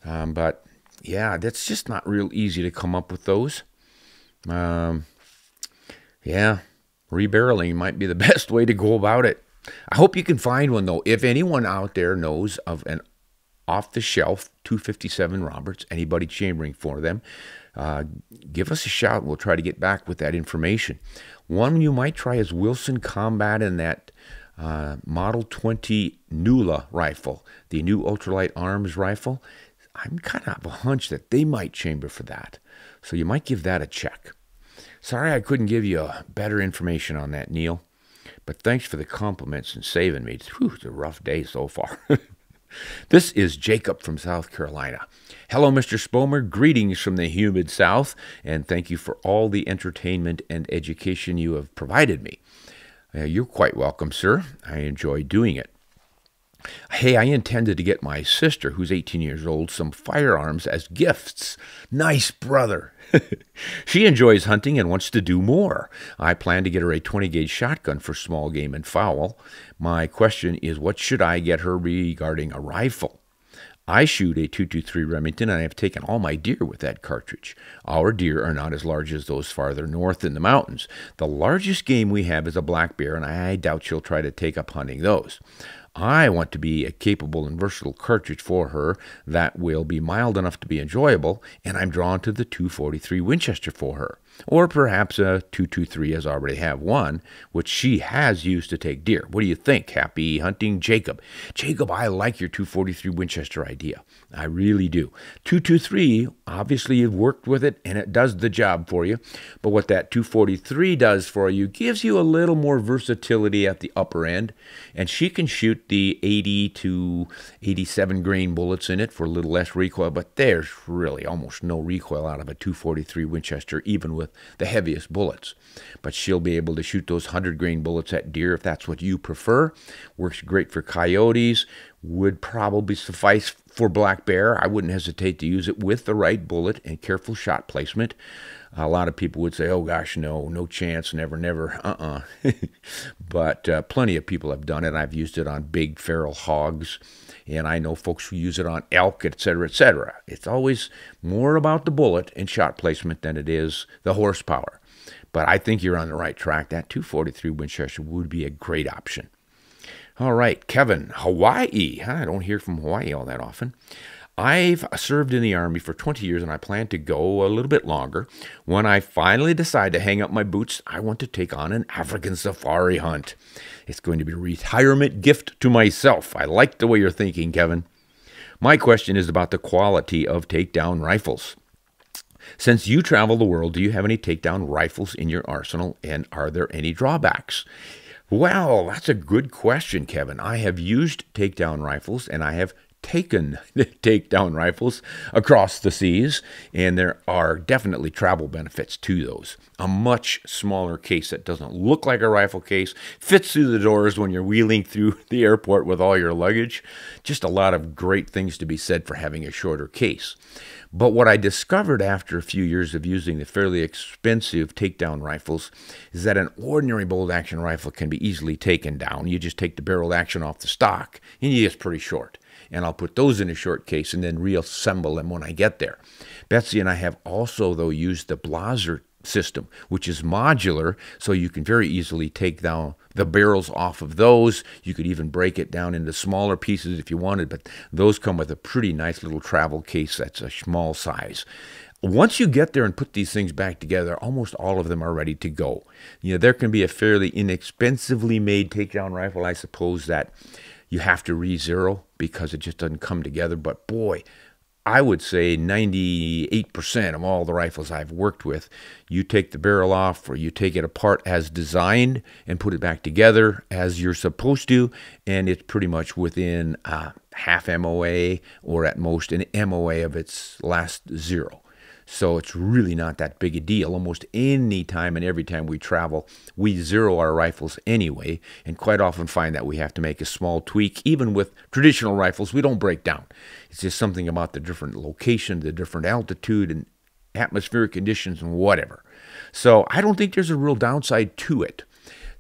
But yeah, that's just not real easy to come up with those. Yeah, rebarreling might be the best way to go about it. I hope you can find one, though. If anyone out there knows of an off-the-shelf 257 Roberts, anybody chambering for them, give us a shout. We'll try to get back with that information. One you might try is Wilson Combat and that Model 20 NULA rifle, the new ultralight arms rifle. I'm kind of a hunch that they might chamber for that. So you might give that a check. Sorry I couldn't give you better information on that, Neil. But thanks for the compliments and saving me. Whew, it's a rough day so far. This is Jacob from South Carolina. Hello, Mr. Spomer. Greetings from the humid South, and thank you for all the entertainment and education you have provided me. You're quite welcome, sir. I enjoy doing it. Hey, I intended to get my sister, who's 18 years old, some firearms as gifts. Nice brother. She enjoys hunting and wants to do more. I plan to get her a 20-gauge shotgun for small game and fowl. My question is, what should I get her regarding a rifle? I shoot a .223 Remington, and I have taken all my deer with that cartridge. Our deer are not as large as those farther north in the mountains. The largest game we have is a black bear, and I doubt she'll try to take up hunting those. I want to be a capable and versatile cartridge for her that will be mild enough to be enjoyable, and I'm drawn to the .243 Winchester for her. Or perhaps a 223 as I already have one, which she has used to take deer. What do you think? Happy hunting, Jacob. Jacob, I like your 243 Winchester idea. I really do. 223, obviously you've worked with it and it does the job for you. But what that 243 does for you gives you a little more versatility at the upper end. And she can shoot the 80 to 87 grain bullets in it for a little less recoil. But there's really almost no recoil out of a 243 Winchester, even with the heaviest bullets. But she'll be able to shoot those 100 grain bullets at deer if that's what you prefer. Works great for coyotes. Would probably suffice for black bear. I wouldn't hesitate to use it with the right bullet and careful shot placement. A lot of people would say, oh gosh, no chance, never. But plenty of people have done it. I've used it on big feral hogs, and I know folks who use it on elk, etc., etc. It's always more about the bullet and shot placement than it is the horsepower. But I think you're on the right track. That 243 Winchester would be a great option. All right, Kevin, Hawaii. I don't hear from Hawaii all that often. I've served in the Army for 20 years, and I plan to go a little bit longer. When I finally decide to hang up my boots, I want to take on an African safari hunt. It's going to be a retirement gift to myself. I like the way you're thinking, Kevin. My question is about the quality of takedown rifles. Since you travel the world, do you have any takedown rifles in your arsenal, and are there any drawbacks? Well, that's a good question, Kevin. I have used takedown rifles, and I have taken takedown rifles across the seas, and there are definitely travel benefits to those. A much smaller case that doesn't look like a rifle case, fits through the doors when you're wheeling through the airport with all your luggage. Just a lot of great things to be said for having a shorter case. But what I discovered after a few years of using the fairly expensive takedown rifles is that an ordinary bolt action rifle can be easily taken down. You just take the barrel action off the stock, and it's pretty short. And I'll put those in a short case and then reassemble them when I get there. Betsy and I have also, though, used the Blaser system, which is modular, so you can very easily take down the barrels off of those. You could even break it down into smaller pieces if you wanted, but those come with a pretty nice little travel case that's a small size. Once you get there and put these things back together, almost all of them are ready to go. There can be a fairly inexpensively made takedown rifle, I suppose, that you have to re-zero because it just doesn't come together. But boy, I would say 98% of all the rifles I've worked with, you take the barrel off or you take it apart as designed and put it back together as you're supposed to, and it's pretty much within half MOA or at most an MOA of its last zero. So it's really not that big a deal. Almost any time and every time we travel, we zero our rifles anyway, and quite often find that we have to make a small tweak. Even with traditional rifles, we don't break down. It's just something about the different location, the different altitude, and atmospheric conditions and whatever. So I don't think there's a real downside to it.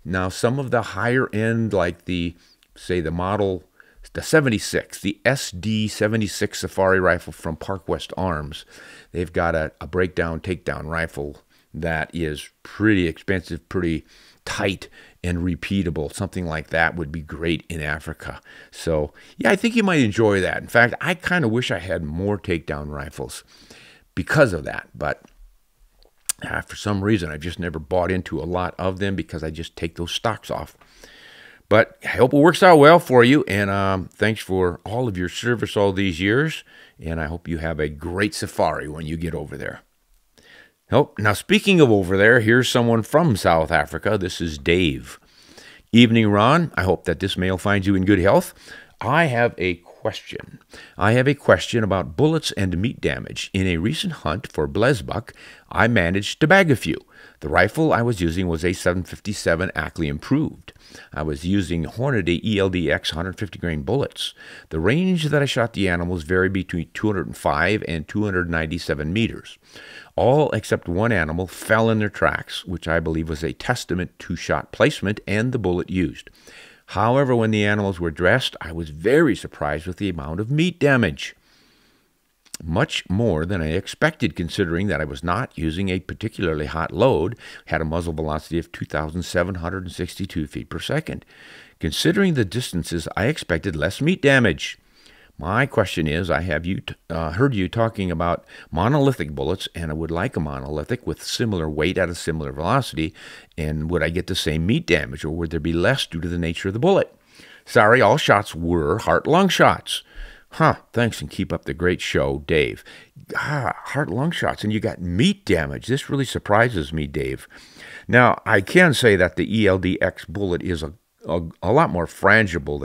Now, some of the higher end, like the 76, the SD-76 Safari rifle from Park West Arms, they've got a breakdown takedown rifle that is pretty expensive, pretty tight and repeatable. Something like that would be great in Africa. So yeah, I think you might enjoy that. In fact, I kind of wish I had more takedown rifles because of that, but for some reason I've just never bought into a lot of them because I just take those stocks off. But I hope it works out well for you, and thanks for all of your service all these years, and I hope you have a great safari when you get over there. Oh, now speaking of over there, here's someone from South Africa. This is Dave. Evening, Ron. I hope that this mail finds you in good health. I have a question. About bullets and meat damage. In a recent hunt for blesbuck, I managed to bag a few. The rifle I was using was a 757 Ackley Improved. I was using Hornady ELDX 150 grain bullets. The range that I shot the animals varied between 205 and 297 meters. All except one animal fell in their tracks, which I believe was a testament to shot placement and the bullet used. However, when the animals were dressed, I was very surprised with the amount of meat damage. Much more than I expected, considering that I was not using a particularly hot load, had a muzzle velocity of 2,762 feet per second. Considering the distances, I expected less meat damage. My question is, I have heard you talking about monolithic bullets, and I would like a monolithic with similar weight at a similar velocity, and would I get the same meat damage, or would there be less due to the nature of the bullet? Sorry, all shots were heart-lung shots. Thanks, and keep up the great show, Dave. Heart-lung shots, and you got meat damage. This really surprises me, Dave. Now, I can say that the ELDX bullet is a lot more frangible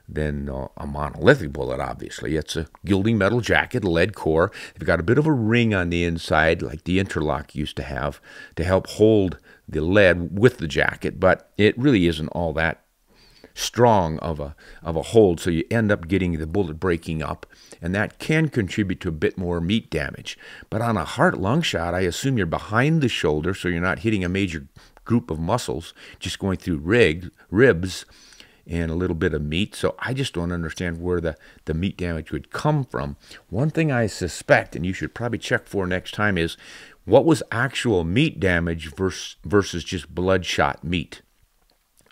than a monolithic bullet, obviously. It's a gilding metal jacket, lead core. They've got a bit of a ring on the inside, like the interlock used to have, to help hold the lead with the jacket, but it really isn't all that strong of a hold, so you end up getting the bullet breaking up, and that can contribute to a bit more meat damage. But on a heart-lung shot, I assume you're behind the shoulder, so you're not hitting a major group of muscles, just going through ribs and a little bit of meat. So I just don't understand where the meat damage would come from. One thing I suspect, and you should probably check for next time, is what was actual meat damage versus just bloodshot meat.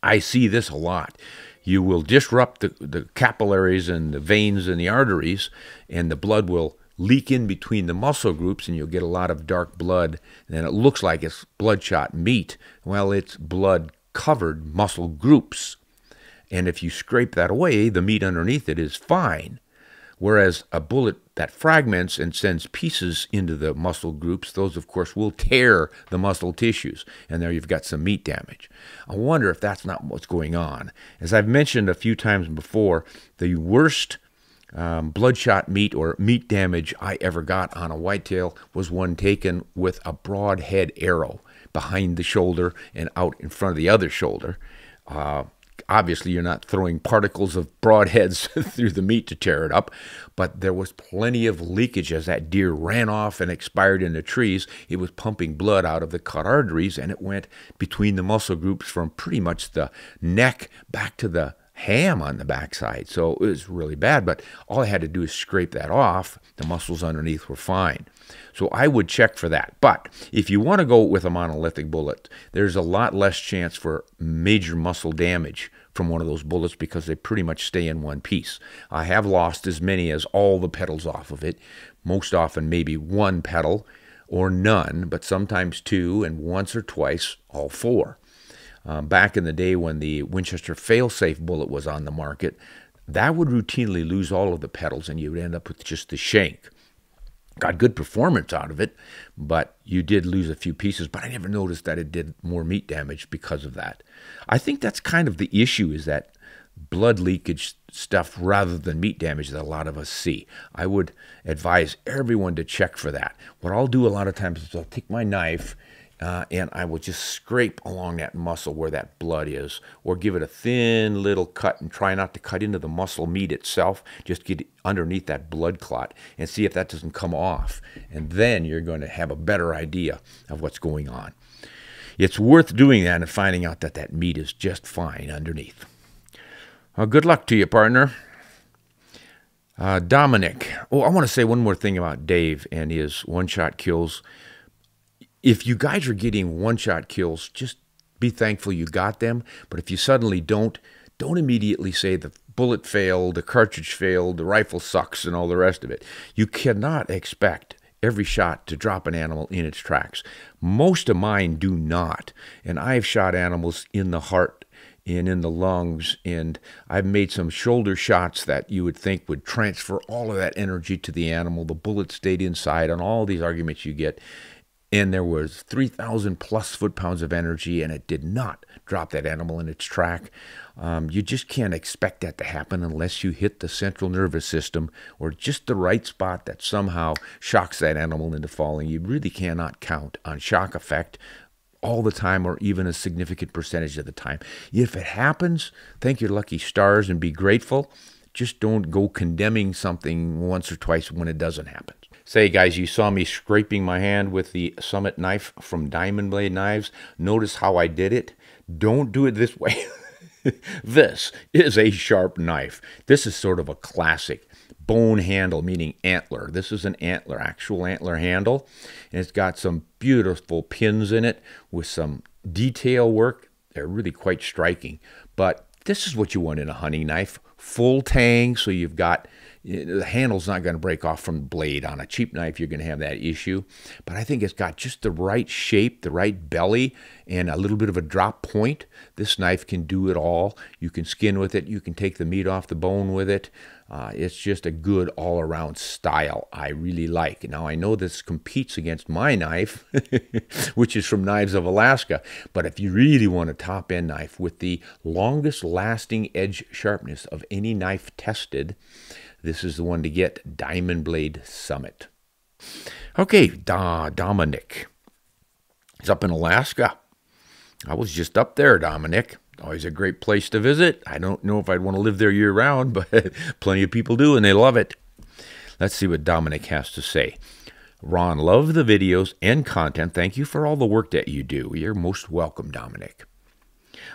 I see this a lot. You will disrupt the capillaries and the veins and the arteries, and the blood will leak in between the muscle groups, and you'll get a lot of dark blood, and it looks like it's bloodshot meat. Well, it's blood-covered muscle groups. And if you scrape that away, the meat underneath it is fine. Whereas a bullet that fragments and sends pieces into the muscle groups, those, of course, will tear the muscle tissues. And there you've got some meat damage. I wonder if that's not what's going on. As I've mentioned a few times before, the worst bloodshot meat or meat damage I ever got on a whitetail was one taken with a broadhead arrow behind the shoulder and out in front of the other shoulder. Obviously, you're not throwing particles of broadheads through the meat to tear it up, but there was plenty of leakage as that deer ran off and expired in the trees. It was pumping blood out of the cut arteries, and it went between the muscle groups from pretty much the neck back to the ham on the backside. So it was really bad, but all I had to do is scrape that off. The muscles underneath were fine. So I would check for that. But if you want to go with a monolithic bullet, there's a lot less chance for major muscle damage from one of those bullets because they pretty much stay in one piece. I have lost as many as all the petals off of it, most often maybe one petal or none, but sometimes two, and once or twice all four. Back in the day when the Winchester fail-safe bullet was on the market, that would routinely lose all of the petals and you would end up with just the shank. Got good performance out of it, but you did lose a few pieces, but I never noticed that it did more meat damage because of that. I think that's kind of the issue, is that blood leakage stuff rather than meat damage that a lot of us see. I would advise everyone to check for that. What I'll do a lot of times is I'll take my knife and I will just scrape along that muscle where that blood is, or give it a thin little cut and try not to cut into the muscle meat itself. Just get underneath that blood clot and see if that doesn't come off. And then you're going to have a better idea of what's going on. It's worth doing that and finding out that that meat is just fine underneath. Good luck to you, partner. Dominic. Oh, I want to say one more thing about Dave and his one-shot kills. If you guys are getting one-shot kills, just be thankful you got them. But if you suddenly don't immediately say the bullet failed, the cartridge failed, the rifle sucks, and all the rest of it. You cannot expect every shot to drop an animal in its tracks. Most of mine do not. And I've shot animals in the heart and in the lungs, and I've made some shoulder shots that you would think would transfer all of that energy to the animal. The bullet stayed inside, on all these arguments you get. And there was 3,000 plus foot-pounds of energy, and it did not drop that animal in its track. You just can't expect that to happen unless you hit the central nervous system or just the right spot that somehow shocks that animal into falling. You really cannot count on shock effect all the time, or even a significant percentage of the time. If it happens, thank your lucky stars and be grateful. Just don't go condemning something once or twice when it doesn't happen. Say, guys, you saw me scraping my hand with the Summit knife from Diamond Blade Knives. Notice how I did it. Don't do it this way. This is a sharp knife. This is sort of a classic bone handle, meaning antler. This is an antler, actual antler handle. And it's got some beautiful pins in it with some detail work. They're really quite striking. But this is what you want in a hunting knife. full tang, so you've got, the handle's not going to break off from the blade. On a cheap knife, you're going to have that issue. But I think it's got just the right shape, the right belly, and a little bit of a drop point. This knife can do it all. You can skin with it. You can take the meat off the bone with it. It's just a good all-around style I really like. Now, I know this competes against my knife, which is from Knives of Alaska. But if you really want a top-end knife with the longest lasting edge sharpness of any knife tested, this is the one to get, Diamond Blade Summit. Okay, Dominic. He's up in Alaska. I was just up there, Dominic. Always a great place to visit. I don't know if I'd want to live there year-round, but plenty of people do, and they love it. Let's see what Dominic has to say. Ron, love the videos and content. Thank you for all the work that you do. You're most welcome, Dominic.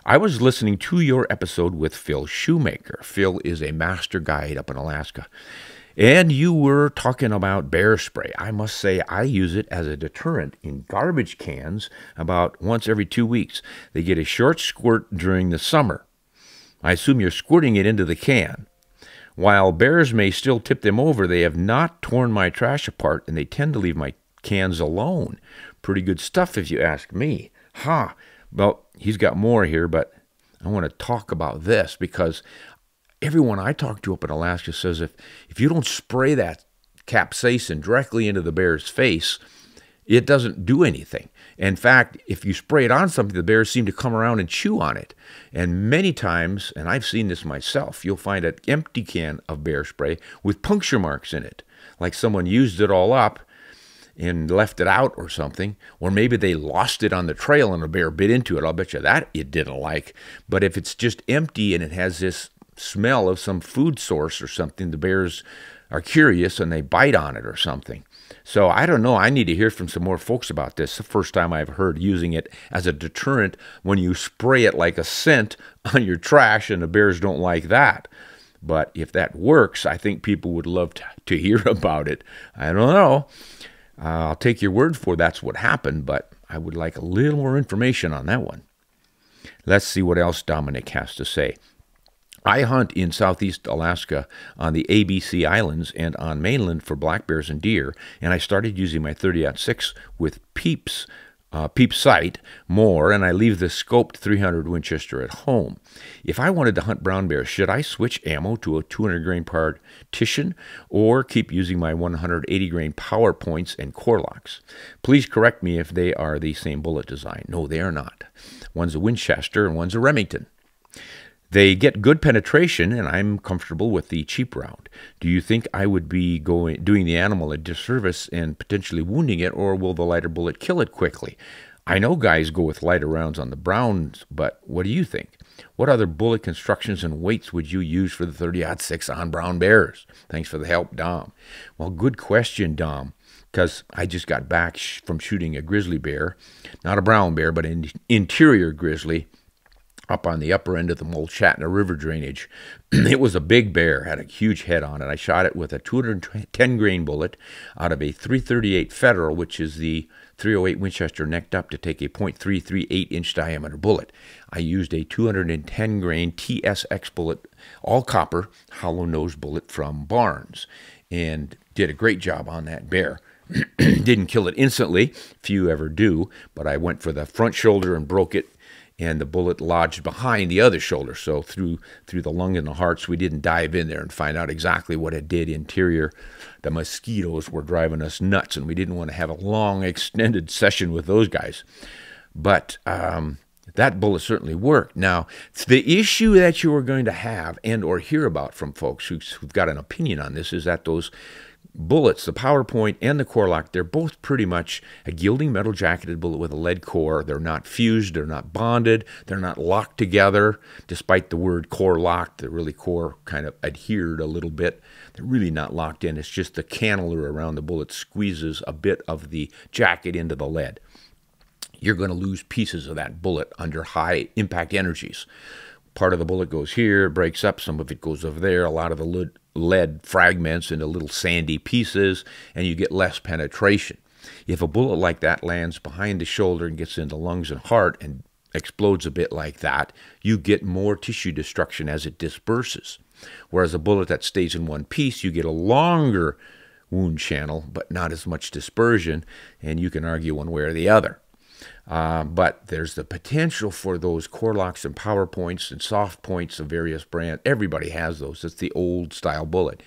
I was listening to your episode with Phil Shoemaker. Phil is a master guide up in Alaska. And you were talking about bear spray. I must say I use it as a deterrent in garbage cans about once every 2 weeks. They get a short squirt during the summer. I assume you're squirting it into the can. While bears may still tip them over, they have not torn my trash apart, and they tend to leave my cans alone. Pretty good stuff if you ask me. Well, he's got more here, but I want to talk about this because everyone I talk to up in Alaska says if you don't spray that capsaicin directly into the bear's face, it doesn't do anything. In fact, if you spray it on something, the bears seem to come around and chew on it. And many times, and I've seen this myself, you'll find an empty can of bear spray with puncture marks in it, like someone used it all up and left it out or something, or maybe they lost it on the trail and a bear bit into it. I'll bet you that it didn't like. But if it's just empty and it has this smell of some food source or something, the bears are curious and they bite on it or something. So I don't know. I need to hear from some more folks about this. The first time I've heard using it as a deterrent when you spray it like a scent on your trash, and the bears don't like that. But if that works, I think people would love to hear about it. I don't know. I'll take your word for that's what happened, but I would like a little more information on that one. Let's see what else Dominic has to say. I hunt in southeast Alaska on the ABC Islands and on mainland for black bears and deer, and I started using my 30-06 with Peep sight more, and I leave the scoped 300 Winchester at home. If I wanted to hunt brown bears, should I switch ammo to a 200 grain partition or keep using my 180 grain power points and core locks? Please correct me if they are the same bullet design. No, they are not. One's a Winchester and one's a Remington. They get good penetration, and I'm comfortable with the cheap round. Do you think I would be doing the animal a disservice and potentially wounding it, or will the lighter bullet kill it quickly? I know guys go with lighter rounds on the browns, but what do you think? What other bullet constructions and weights would you use for the 30-06 on brown bears? Thanks for the help, Dom. Well, good question, Dom, because I just got back from shooting a grizzly bear, not a brown bear, but an interior grizzly, up on the upper end of the Mulchatna River drainage. It was a big bear, had a huge head on it. I shot it with a 210 grain bullet out of a 338 Federal, which is the 308 Winchester necked up to take a .338 inch diameter bullet. I used a 210 grain TSX bullet, all copper, hollow nose bullet from Barnes, and did a great job on that bear. Didn't kill it instantly, few ever do, but I went for the front shoulder and broke it, and the bullet lodged behind the other shoulder. So through the lung and the hearts, we didn't dive in there and find out exactly what it did interior. The mosquitoes were driving us nuts, and we didn't want to have a long, extended session with those guys. But that bullet certainly worked. Now, the issue that you are going to have and or hear about from folks who've got an opinion on this is that those bullets, the power point and the core lock, they're both pretty much a gilding metal jacketed bullet with a lead core. They're not fused, they're not bonded, they're not locked together, despite the word core locked. The really core kind of adhered a little bit. They're really not locked in. It's just the canniler around the bullet squeezes a bit of the jacket into the lead. You're going to lose pieces of that bullet under high impact energies. Part of the bullet goes here, breaks up, some of it goes over there. A lot of the lead fragments into little sandy pieces, and you get less penetration. If a bullet like that lands behind the shoulder and gets into lungs and heart and explodes a bit like that, you get more tissue destruction as it disperses. Whereas a bullet that stays in one piece, you get a longer wound channel, but not as much dispersion, and you can argue one way or the other. But there's the potential for those core locks and power points and soft points of various brands. Everybody has those. It's the old style bullet.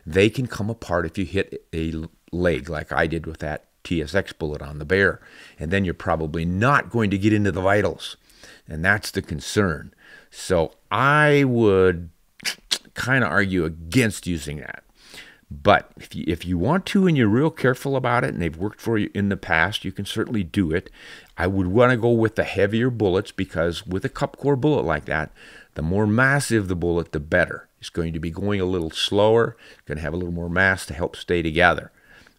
They can come apart if you hit a leg like I did with that TSX bullet on the bear. And then you're probably not going to get into the vitals. And that's the concern. So I would kind of argue against using that. But if you want to and you're real careful about it and they've worked for you in the past, you can certainly do it. I would want to go with the heavier bullets because with a cup core bullet like that, the more massive the bullet, the better. It's going to be going a little slower, going to have a little more mass to help stay together.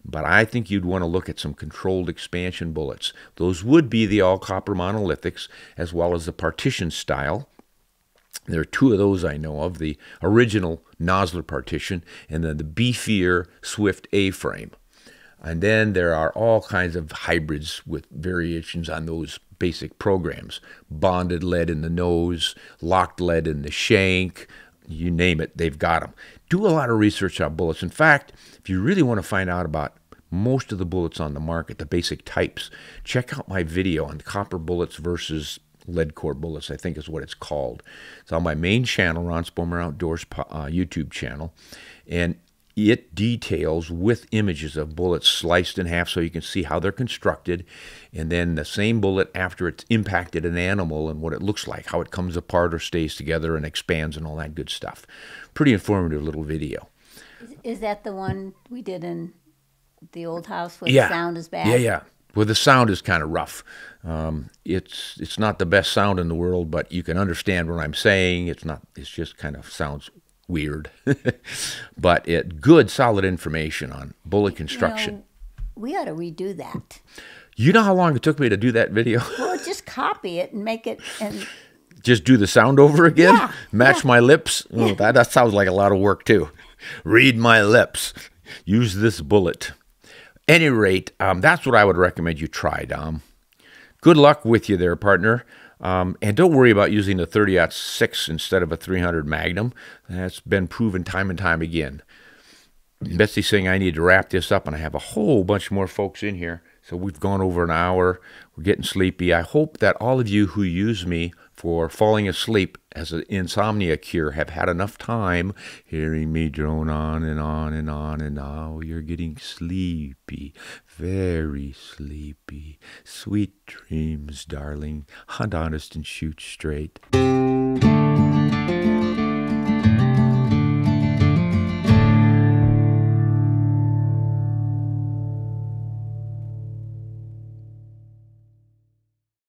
But I think you'd want to look at some controlled expansion bullets. Those would be the all-copper monolithics as well as the partition style. There are two of those I know of, the original Nosler partition and then the beefier Swift A-frame. And then there are all kinds of hybrids with variations on those basic programs. Bonded lead in the nose, locked lead in the shank, you name it, they've got them. Do a lot of research on bullets. In fact, if you really want to find out about most of the bullets on the market, the basic types, check out my video on copper bullets versus lead core bullets, I think is what it's called. It's on my main channel, Ron Spomer Outdoors YouTube channel, and it details with images of bullets sliced in half so you can see how they're constructed, and then the same bullet after it's impacted an animal and what it looks like, how it comes apart or stays together and expands and all that good stuff. Pretty informative little video. Is that the one we did in the old house where the sound is bad? Yeah. Well, the sound is kind of rough. It's not the best sound in the world, but you can understand what I'm saying. It's just kind of sounds weird. But good, solid information on bullet construction. We ought to redo that. You know how long it took me to do that video? Well, just copy it and make it and just do the sound over again? Yeah, Match my lips? Oh, that sounds like a lot of work, too. Read my lips. Use this bullet. Any rate, that's what I would recommend you try, Dom. Good luck with you there, partner. And don't worry about using the 30-06 instead of a 300 Magnum. That's been proven time and time again. Betsy's saying I need to wrap this up, and I have a whole bunch more folks in here. So we've gone over an hour. We're getting sleepy. I hope that all of you who use me for falling asleep as an insomnia cure have had enough time hearing me drone on and on and on, and now you're getting sleepy, very sleepy. Sweet dreams, darling. Hunt honest and shoot straight.